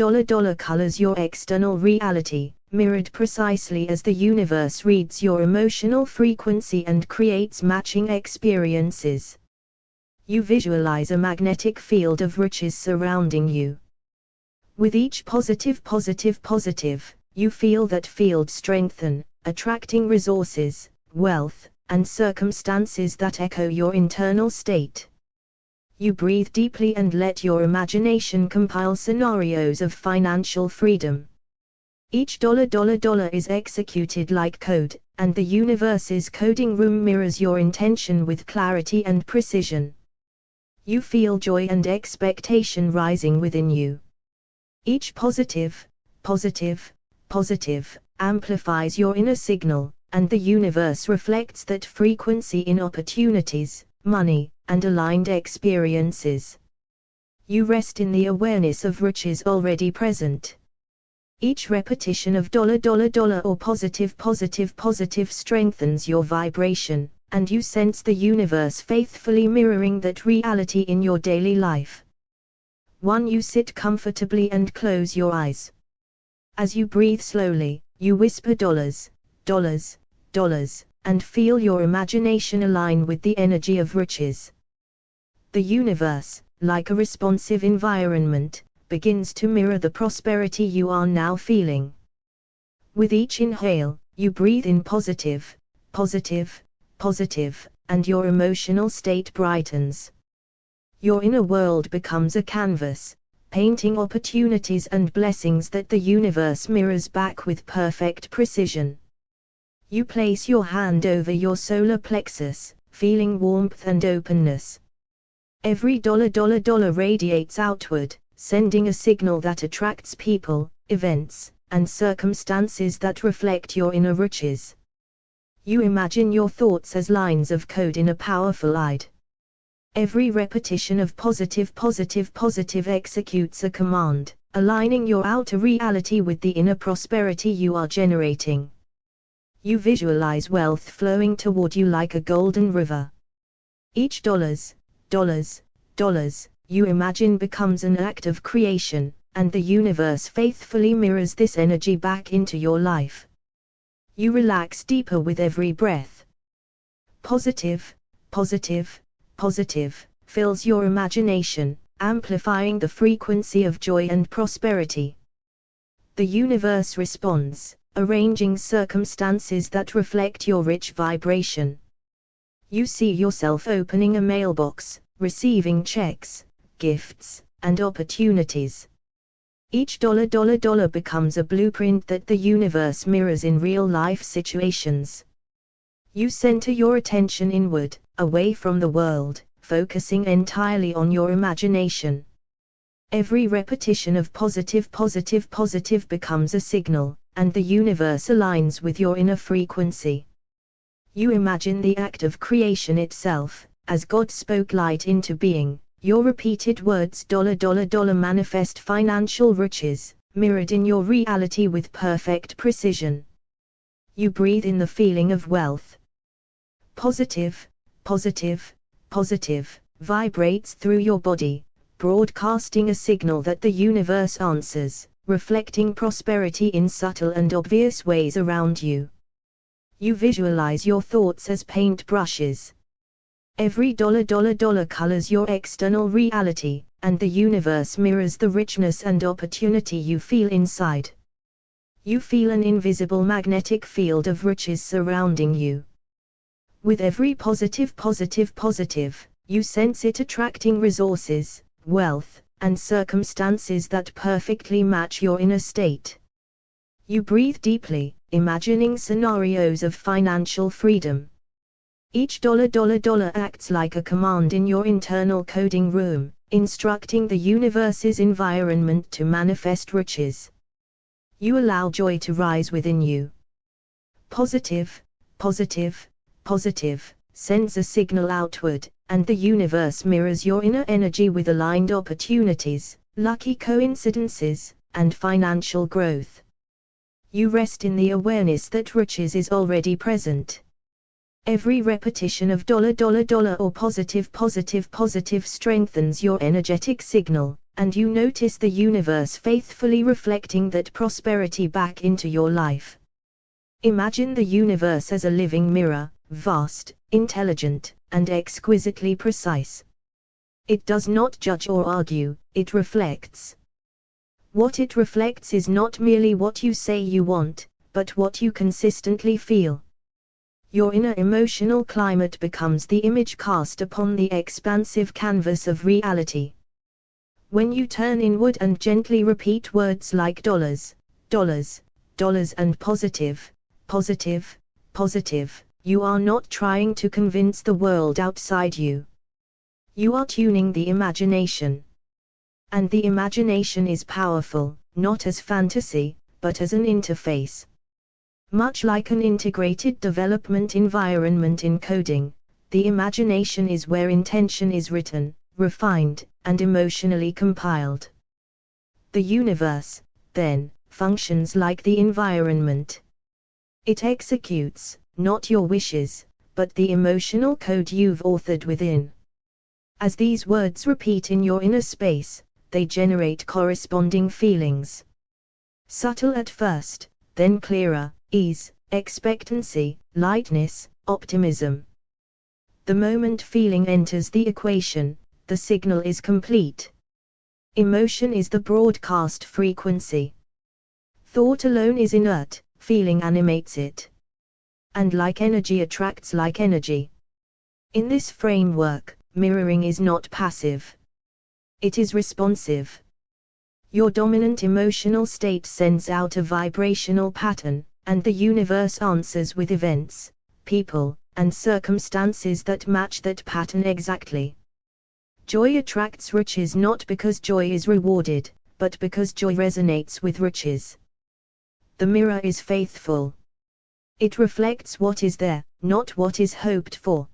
colors your external reality, mirrored precisely as the universe reads your emotional frequency and creates matching experiences. You visualize a magnetic field of riches surrounding you. With each positive, you feel that field strengthen, attracting resources, wealth, and circumstances that echo your internal state. You breathe deeply and let your imagination compile scenarios of financial freedom. Each dollar is executed like code, and the universe's coding room mirrors your intention with clarity and precision. You feel joy and expectation rising within you. Each positive amplifies your inner signal, and the universe reflects that frequency in opportunities, money, and aligned experiences. You rest in the awareness of riches already present. Each repetition of dollar or positive strengthens your vibration, and you sense the universe faithfully mirroring that reality in your daily life. You sit comfortably and close your eyes. As you breathe slowly, you whisper dollars, and feel your imagination align with the energy of riches. The universe, like a responsive environment, begins to mirror the prosperity you are now feeling. With each inhale, you breathe in positive, and your emotional state brightens. Your inner world becomes a canvas, painting opportunities and blessings that the universe mirrors back with perfect precision. You place your hand over your solar plexus, feeling warmth and openness. Every dollar radiates outward, sending a signal that attracts people, events, and circumstances that reflect your inner riches. You imagine your thoughts as lines of code in a powerful IDE. Every repetition of positive executes a command, aligning your outer reality with the inner prosperity you are generating. You visualize wealth flowing toward you like a golden river. Each dollars you imagine becomes an act of creation, and the universe faithfully mirrors this energy back into your life. You relax deeper with every breath. Positive fills your imagination, amplifying the frequency of joy and prosperity. The universe responds, arranging circumstances that reflect your rich vibration. You see yourself opening a mailbox, receiving checks, gifts, and opportunities. Each dollar becomes a blueprint that the universe mirrors in real-life situations. You center your attention inward, away from the world, focusing entirely on your imagination. Every repetition of positive becomes a signal, and the universe aligns with your inner frequency. You imagine the act of creation itself, as God spoke light into being. Your repeated words dollar manifest financial riches, mirrored in your reality with perfect precision. You breathe in the feeling of wealth. Positive vibrates through your body, broadcasting a signal that the universe answers, reflecting prosperity in subtle and obvious ways around you. You visualize your thoughts as paint brushes. Every dollar colors your external reality, and the universe mirrors the richness and opportunity you feel inside. You feel an invisible magnetic field of riches surrounding you. With every positive, you sense it attracting resources, wealth, and circumstances that perfectly match your inner state. You breathe deeply, imagining scenarios of financial freedom. Each dollar acts like a command in your internal coding room, instructing the universe's environment to manifest riches. You allow joy to rise within you. Positive sends a signal outward, and the universe mirrors your inner energy with aligned opportunities, lucky coincidences, and financial growth. You rest in the awareness that riches is already present. Every repetition of dollar or positive strengthens your energetic signal, and you notice the universe faithfully reflecting that prosperity back into your life. Imagine the universe as a living mirror, vast, intelligent, and exquisitely precise. It does not judge or argue, it reflects. What it reflects is not merely what you say you want, but what you consistently feel. Your inner emotional climate becomes the image cast upon the expansive canvas of reality. When you turn inward and gently repeat words like dollars, and positive, you are not trying to convince the world outside you. You are tuning the imagination. And the imagination is powerful, not as fantasy, but as an interface. Much like an integrated development environment in coding, the imagination is where intention is written, refined, and emotionally compiled. The universe, then, functions like the environment. It executes, not your wishes, but the emotional code you've authored within. As these words repeat in your inner space, they generate corresponding feelings. Subtle at first, then clearer: ease, expectancy, lightness, optimism. The moment feeling enters the equation, the signal is complete. Emotion is the broadcast frequency. Thought alone is inert, feeling animates it. And like energy attracts like energy. In this framework, mirroring is not passive. It is responsive. Your dominant emotional state sends out a vibrational pattern, and the universe answers with events, people, and circumstances that match that pattern exactly. Joy attracts riches not because joy is rewarded, but because joy resonates with riches. The mirror is faithful. It reflects what is there, not what is hoped for.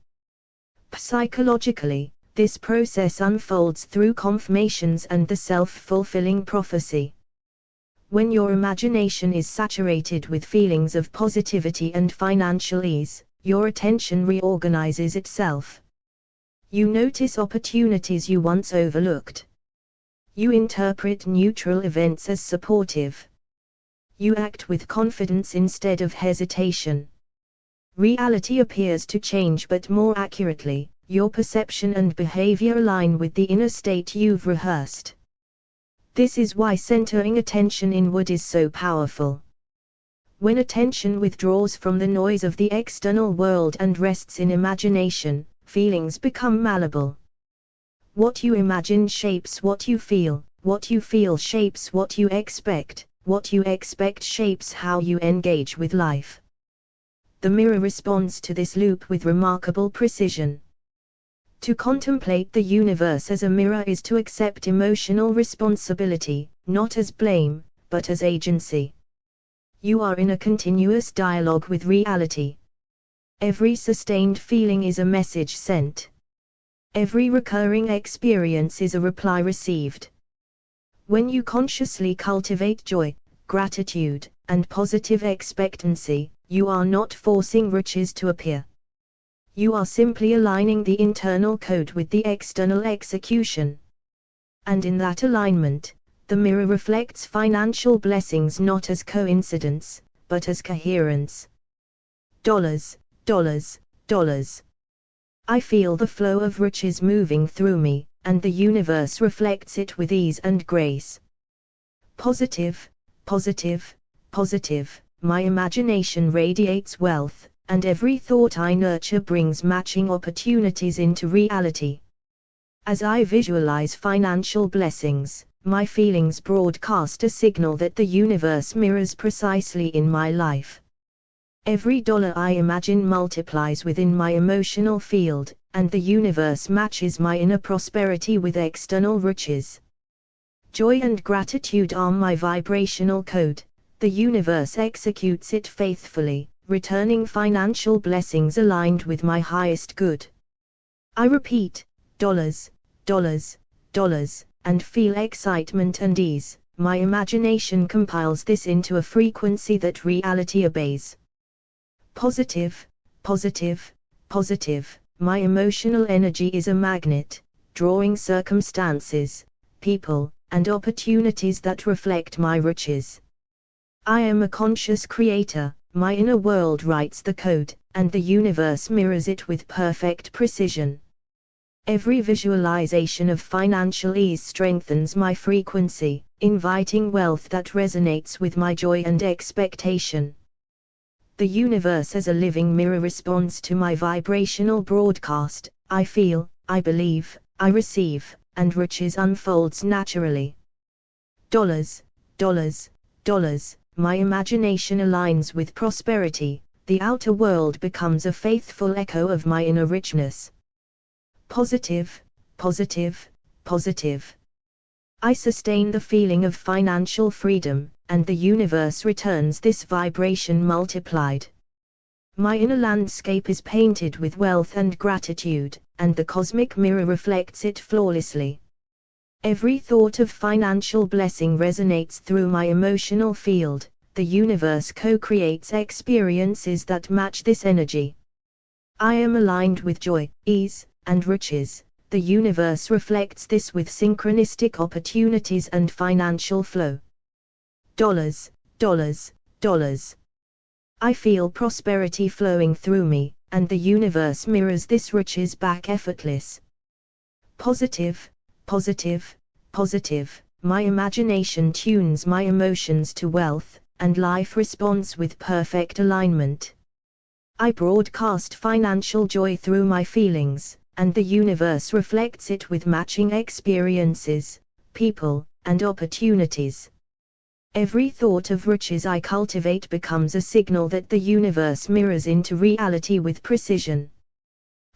Psychologically, this process unfolds through confirmations and the self-fulfilling prophecy. When your imagination is saturated with feelings of positivity and financial ease, your attention reorganizes itself. You notice opportunities you once overlooked. You interpret neutral events as supportive. You act with confidence instead of hesitation. Reality appears to change, but more accurately, your perception and behavior align with the inner state you've rehearsed. This is why centering attention inward is so powerful. When attention withdraws from the noise of the external world and rests in imagination, feelings become malleable. What you imagine shapes what you feel shapes what you expect shapes how you engage with life. The mirror responds to this loop with remarkable precision. To contemplate the universe as a mirror is to accept emotional responsibility, not as blame, but as agency. You are in a continuous dialogue with reality. Every sustained feeling is a message sent. Every recurring experience is a reply received. When you consciously cultivate joy, gratitude, and positive expectancy, you are not forcing riches to appear. You are simply aligning the internal code with the external execution. And in that alignment, the mirror reflects financial blessings not as coincidence, but as coherence. Dollars, dollars, dollars. I feel the flow of riches moving through me, and the universe reflects it with ease and grace. Positive, positive, positive, my imagination radiates wealth, and every thought I nurture brings matching opportunities into reality. As I visualize financial blessings, my feelings broadcast a signal that the universe mirrors precisely in my life. Every dollar I imagine multiplies within my emotional field, and the universe matches my inner prosperity with external riches. Joy and gratitude are my vibrational code. The universe executes it faithfully, returning financial blessings aligned with my highest good. I repeat, dollars, dollars, dollars, and feel excitement and ease. My imagination compiles this into a frequency that reality obeys. Positive, positive, positive, my emotional energy is a magnet, drawing circumstances, people, and opportunities that reflect my riches. I am a conscious creator, my inner world writes the code, and the universe mirrors it with perfect precision. Every visualization of financial ease strengthens my frequency, inviting wealth that resonates with my joy and expectation. The universe as a living mirror responds to my vibrational broadcast. I feel, I believe, I receive, and riches unfolds naturally. Dollars, dollars, dollars, my imagination aligns with prosperity, the outer world becomes a faithful echo of my inner richness. Positive, positive, positive. I sustain the feeling of financial freedom, and the universe returns this vibration multiplied. My inner landscape is painted with wealth and gratitude, and the cosmic mirror reflects it flawlessly. Every thought of financial blessing resonates through my emotional field. The universe co-creates experiences that match this energy. I am aligned with joy, ease, and riches. The universe reflects this with synchronistic opportunities and financial flow. Dollars, dollars, dollars. I feel prosperity flowing through me, and the universe mirrors this riches back effortless. Positive, positive, positive, my imagination tunes my emotions to wealth, and life responds with perfect alignment. I broadcast financial joy through my feelings, and the universe reflects it with matching experiences, people, and opportunities. Every thought of riches I cultivate becomes a signal that the universe mirrors into reality with precision.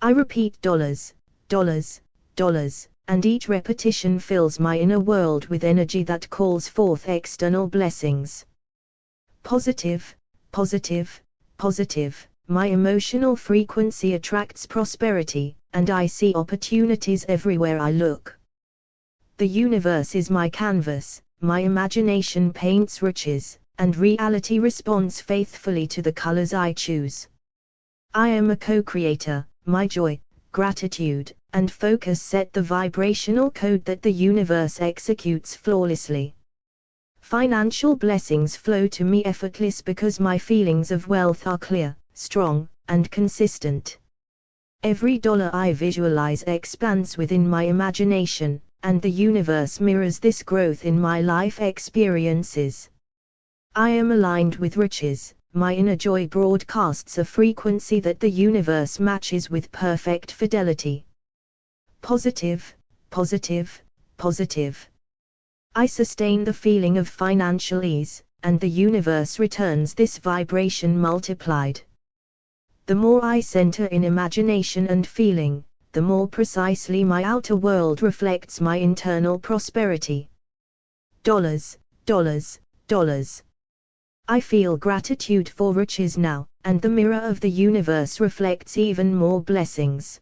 I repeat dollars, dollars, dollars, and each repetition fills my inner world with energy that calls forth external blessings. Positive, positive, positive, my emotional frequency attracts prosperity, and I see opportunities everywhere I look. The universe is my canvas, my imagination paints riches, and reality responds faithfully to the colors I choose. I am a co-creator, my joy, gratitude, and focus set the vibrational code that the universe executes flawlessly. Financial blessings flow to me effortless because my feelings of wealth are clear, strong, and consistent. Every dollar I visualize expands within my imagination, and the universe mirrors this growth in my life experiences. I am aligned with riches, my inner joy broadcasts a frequency that the universe matches with perfect fidelity. Positive, positive, positive. I sustain the feeling of financial ease, and the universe returns this vibration multiplied. The more I center in imagination and feeling, the more precisely my outer world reflects my internal prosperity. Dollars, dollars, dollars. I feel gratitude for riches now, and the mirror of the universe reflects even more blessings.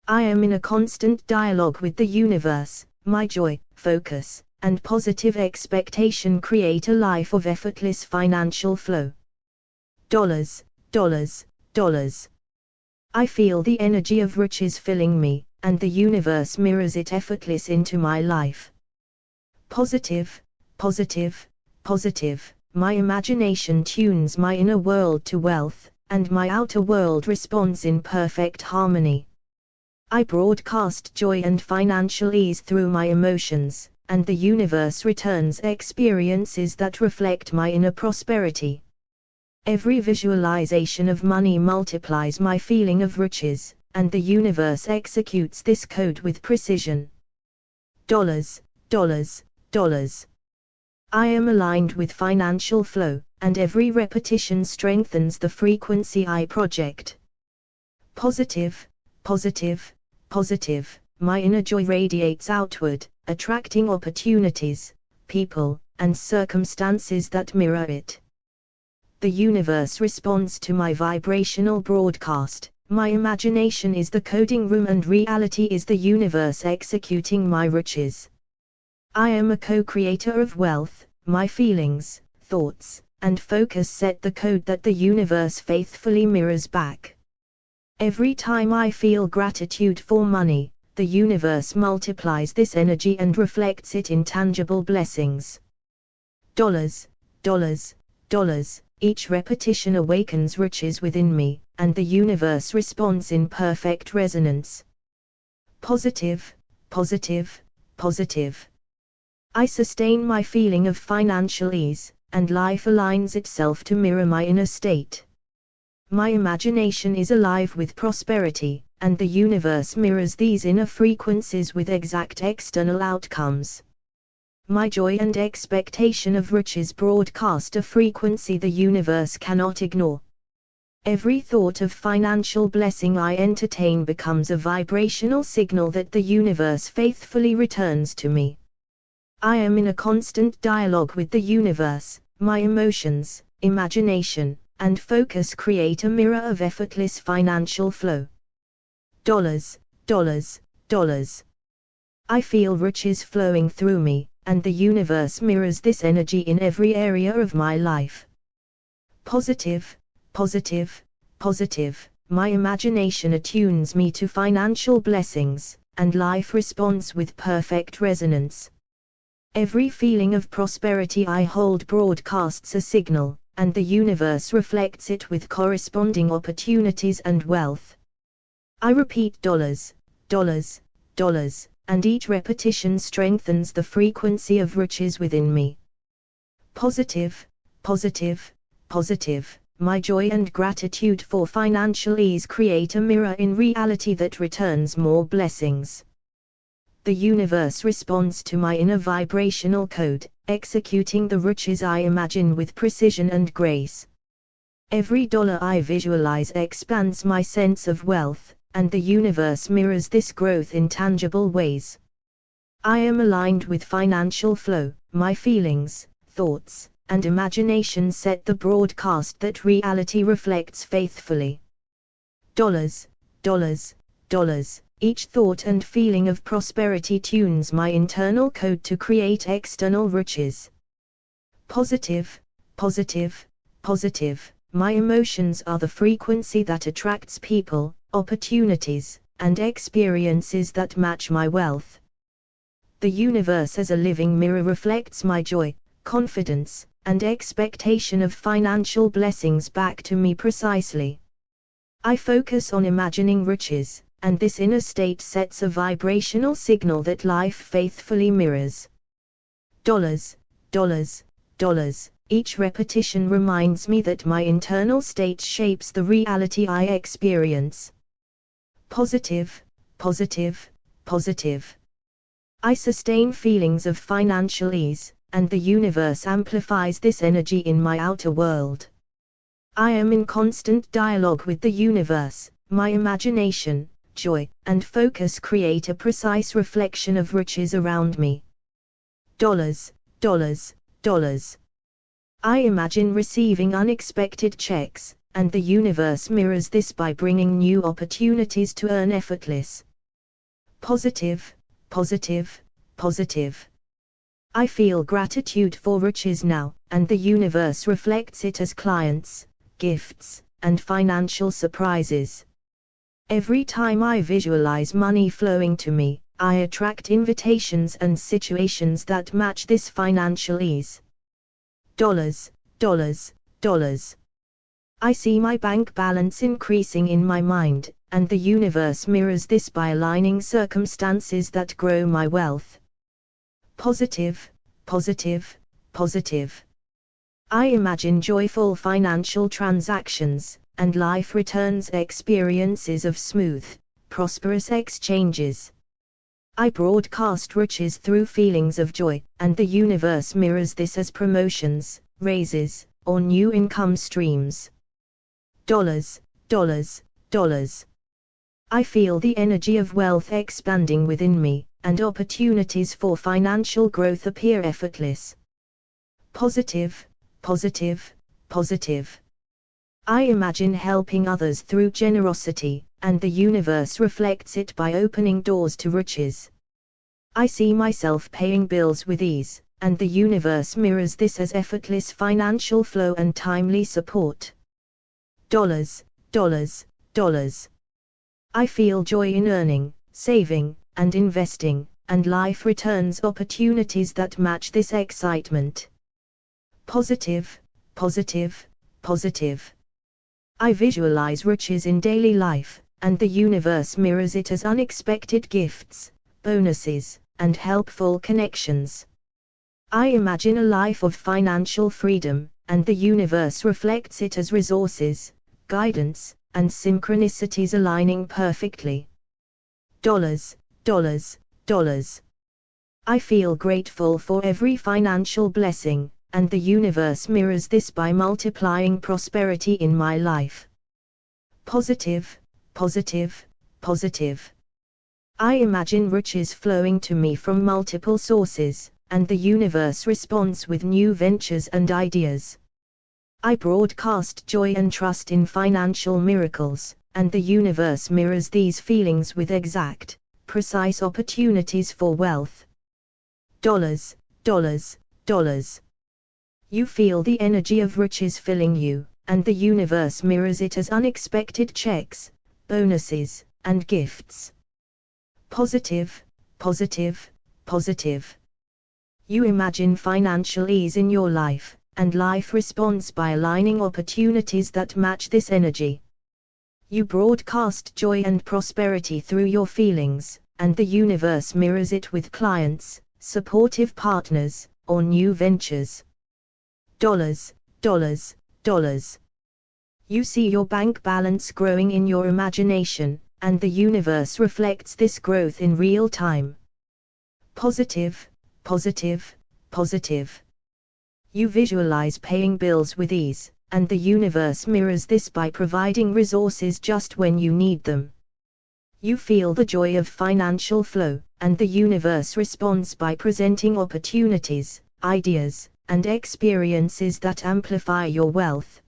I am in a constant dialogue with the universe. My joy, focus, and positive expectation create a life of effortless financial flow. Dollars, dollars, dollars. I feel the energy of riches filling me, and the universe mirrors it effortless into my life. Positive, positive, positive. My imagination tunes my inner world to wealth, and my outer world responds in perfect harmony. I broadcast joy and financial ease through my emotions, and the universe returns experiences that reflect my inner prosperity. Every visualization of money multiplies my feeling of riches, and the universe executes this code with precision. Dollars, dollars, dollars. I am aligned with financial flow, and every repetition strengthens the frequency I project. Positive, positive, positive. My inner joy radiates outward, attracting opportunities, people, and circumstances that mirror it. The universe responds to my vibrational broadcast. My imagination is the coding room and reality is the universe executing my riches. I am a co-creator of wealth. My feelings, thoughts, and focus set the code that the universe faithfully mirrors back. Every time I feel gratitude for money, the universe multiplies this energy and reflects it in tangible blessings. Dollars, dollars, dollars. Each repetition awakens riches within me, and the universe responds in perfect resonance. Positive, positive, positive. I sustain my feeling of financial ease, and life aligns itself to mirror my inner state. My imagination is alive with prosperity, and the universe mirrors these inner frequencies with exact external outcomes. My joy and expectation of riches broadcast a frequency the universe cannot ignore. Every thought of financial blessing I entertain becomes a vibrational signal that the universe faithfully returns to me. I am in a constant dialogue with the universe. My emotions, imagination, and focus create a mirror of effortless financial flow. Dollars, dollars, dollars. I feel riches flowing through me, and the universe mirrors this energy in every area of my life. Positive, positive, positive. My imagination attunes me to financial blessings, and life responds with perfect resonance. Every feeling of prosperity I hold broadcasts a signal, and the universe reflects it with corresponding opportunities and wealth. I repeat dollars, dollars, dollars, and each repetition strengthens the frequency of riches within me. Positive, positive, positive. My joy and gratitude for financial ease create a mirror in reality that returns more blessings. The universe responds to my inner vibrational code, executing the riches I imagine with precision and grace. Every dollar I visualize expands my sense of wealth, and the universe mirrors this growth in tangible ways. I am aligned with financial flow. My feelings, thoughts, and imagination set the broadcast that reality reflects faithfully. Dollars, dollars, dollars. Each thought and feeling of prosperity tunes my internal code to create external riches. Positive, positive, positive. My emotions are the frequency that attracts people, opportunities, and experiences that match my wealth. The universe as a living mirror reflects my joy, confidence, and expectation of financial blessings back to me precisely. I focus on imagining riches, and this inner state sets a vibrational signal that life faithfully mirrors. Dollars, dollars, dollars. Each repetition reminds me that my internal state shapes the reality I experience. Positive, positive, positive. I sustain feelings of financial ease, and the universe amplifies this energy in my outer world. I am in constant dialogue with the universe. My imagination, joy, and focus create a precise reflection of riches around me. Dollars, dollars, dollars. I imagine receiving unexpected checks, and the universe mirrors this by bringing new opportunities to earn effortless. Positive, positive, positive. I feel gratitude for riches now, and the universe reflects it as clients, gifts, and financial surprises. Every time I visualize money flowing to me, I attract invitations and situations that match this financial ease. Dollars, dollars, dollars. I see my bank balance increasing in my mind, and the universe mirrors this by aligning circumstances that grow my wealth. Positive, positive, positive. I imagine joyful financial transactions, and life returns experiences of smooth, prosperous exchanges. I broadcast riches through feelings of joy, and the universe mirrors this as promotions, raises, or new income streams. Dollars, dollars, dollars. I feel the energy of wealth expanding within me, and opportunities for financial growth appear effortless. Positive, positive, positive. I imagine helping others through generosity, and the universe reflects it by opening doors to riches. I see myself paying bills with ease, and the universe mirrors this as effortless financial flow and timely support. Dollars, dollars, dollars. I feel joy in earning, saving, and investing, and life returns opportunities that match this excitement. Positive, positive, positive. I visualize riches in daily life, and the universe mirrors it as unexpected gifts, bonuses, and helpful connections. I imagine a life of financial freedom, and the universe reflects it as resources, guidance, and synchronicities aligning perfectly. Dollars, dollars, dollars. I feel grateful for every financial blessing, and the universe mirrors this by multiplying prosperity in my life. Positive, positive, positive. I imagine riches flowing to me from multiple sources, and the universe responds with new ventures and ideas. I broadcast joy and trust in financial miracles, and the universe mirrors these feelings with exact, precise opportunities for wealth. Dollars, dollars, dollars. You feel the energy of riches filling you, and the universe mirrors it as unexpected checks, bonuses, and gifts. Positive, positive, positive. You imagine financial ease in your life, and life responds by aligning opportunities that match this energy. You broadcast joy and prosperity through your feelings, and the universe mirrors it with clients, supportive partners, or new ventures. Dollars, dollars, dollars. You see your bank balance growing in your imagination, and the universe reflects this growth in real time. Positive, positive, positive. You visualize paying bills with ease, and the universe mirrors this by providing resources just when you need them. You feel the joy of financial flow, and the universe responds by presenting opportunities, ideas, and experiences that amplify your wealth.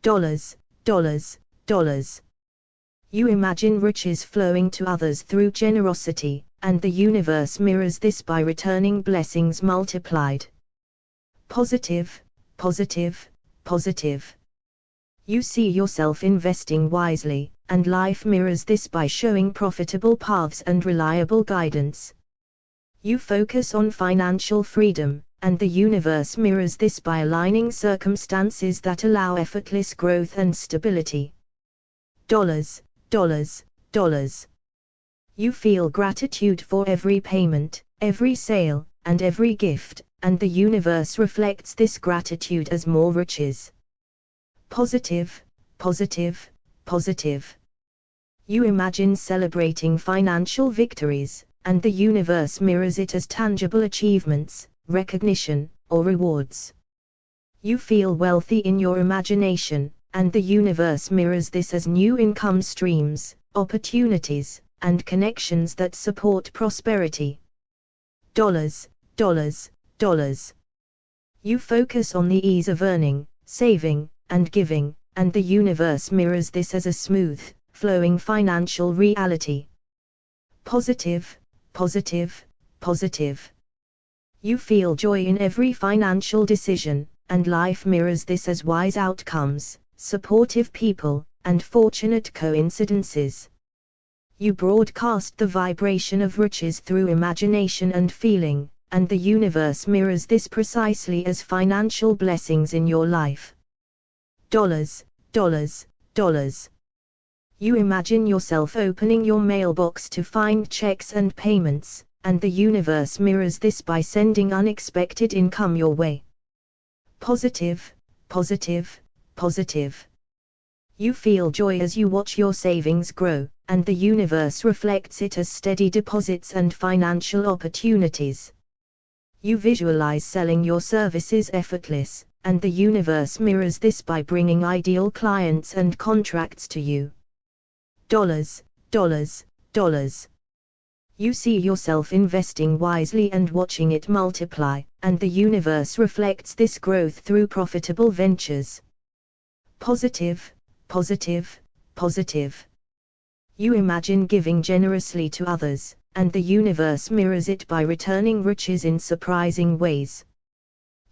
Dollars, dollars, dollars. You imagine riches flowing to others through generosity, and the universe mirrors this by returning blessings multiplied. Positive, positive, positive. You see yourself investing wisely, and life mirrors this by showing profitable paths and reliable guidance. You focus on financial freedom, and the universe mirrors this by aligning circumstances that allow effortless growth and stability. Dollars, dollars, dollars. You feel gratitude for every payment, every sale, and every gift, and the universe reflects this gratitude as more riches. Positive, positive, positive. You imagine celebrating financial victories, and the universe mirrors it as tangible achievements, recognition, or rewards. You feel wealthy in your imagination, and the universe mirrors this as new income streams, opportunities, and connections that support prosperity. Dollars, dollars, dollars. You focus on the ease of earning, saving, and giving, and the universe mirrors this as a smooth, flowing financial reality. Positive, positive, positive. You feel joy in every financial decision, and life mirrors this as wise outcomes, supportive people, and fortunate coincidences. You broadcast the vibration of riches through imagination and feeling, and the universe mirrors this precisely as financial blessings in your life. Dollars, dollars, dollars. You imagine yourself opening your mailbox to find checks and payments, and the universe mirrors this by sending unexpected income your way. Positive, positive, positive. You feel joy as you watch your savings grow, and the universe reflects it as steady deposits and financial opportunities. You visualize selling your services effortless, and the universe mirrors this by bringing ideal clients and contracts to you. Dollars, dollars, dollars. You see yourself investing wisely and watching it multiply, and the universe reflects this growth through profitable ventures. Positive, positive, positive. You imagine giving generously to others, and the universe mirrors it by returning riches in surprising ways.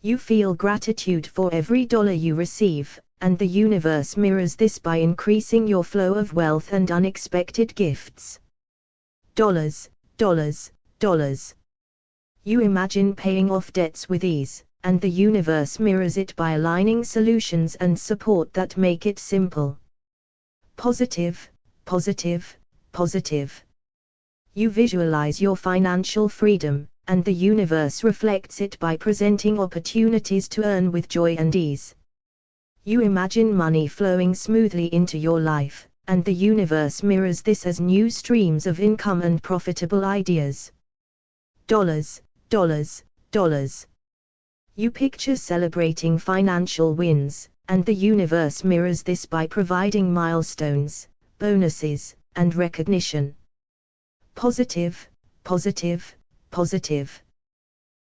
You feel gratitude for every dollar you receive, and the universe mirrors this by increasing your flow of wealth and unexpected gifts. Dollars, dollars, dollars. You imagine paying off debts with ease, and the universe mirrors it by aligning solutions and support that make it simple. Positive, positive, positive. You visualize your financial freedom, and the universe reflects it by presenting opportunities to earn with joy and ease. You imagine money flowing smoothly into your life, and the universe mirrors this as new streams of income and profitable ideas. Dollars, dollars, dollars. You picture celebrating financial wins, and the universe mirrors this by providing milestones, bonuses, and recognition. Positive, positive, positive.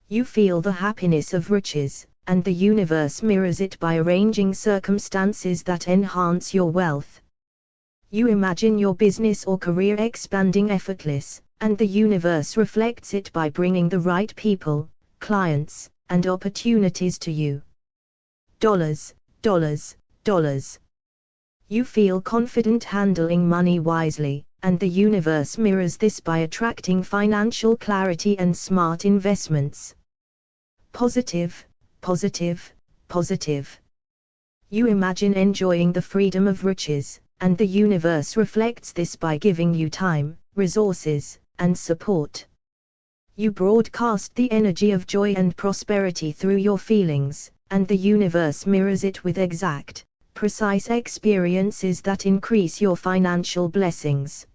You feel the happiness of riches, and the universe mirrors it by arranging circumstances that enhance your wealth. You imagine your business or career expanding effortless, and the universe reflects it by bringing the right people, clients, and opportunities to you. Dollars, dollars, dollars. You feel confident handling money wisely, and the universe mirrors this by attracting financial clarity and smart investments. Positive, positive, positive. You imagine enjoying the freedom of riches, and the universe reflects this by giving you time, resources, and support. You broadcast the energy of joy and prosperity through your feelings, and the universe mirrors it with exact, precise experiences that increase your financial blessings.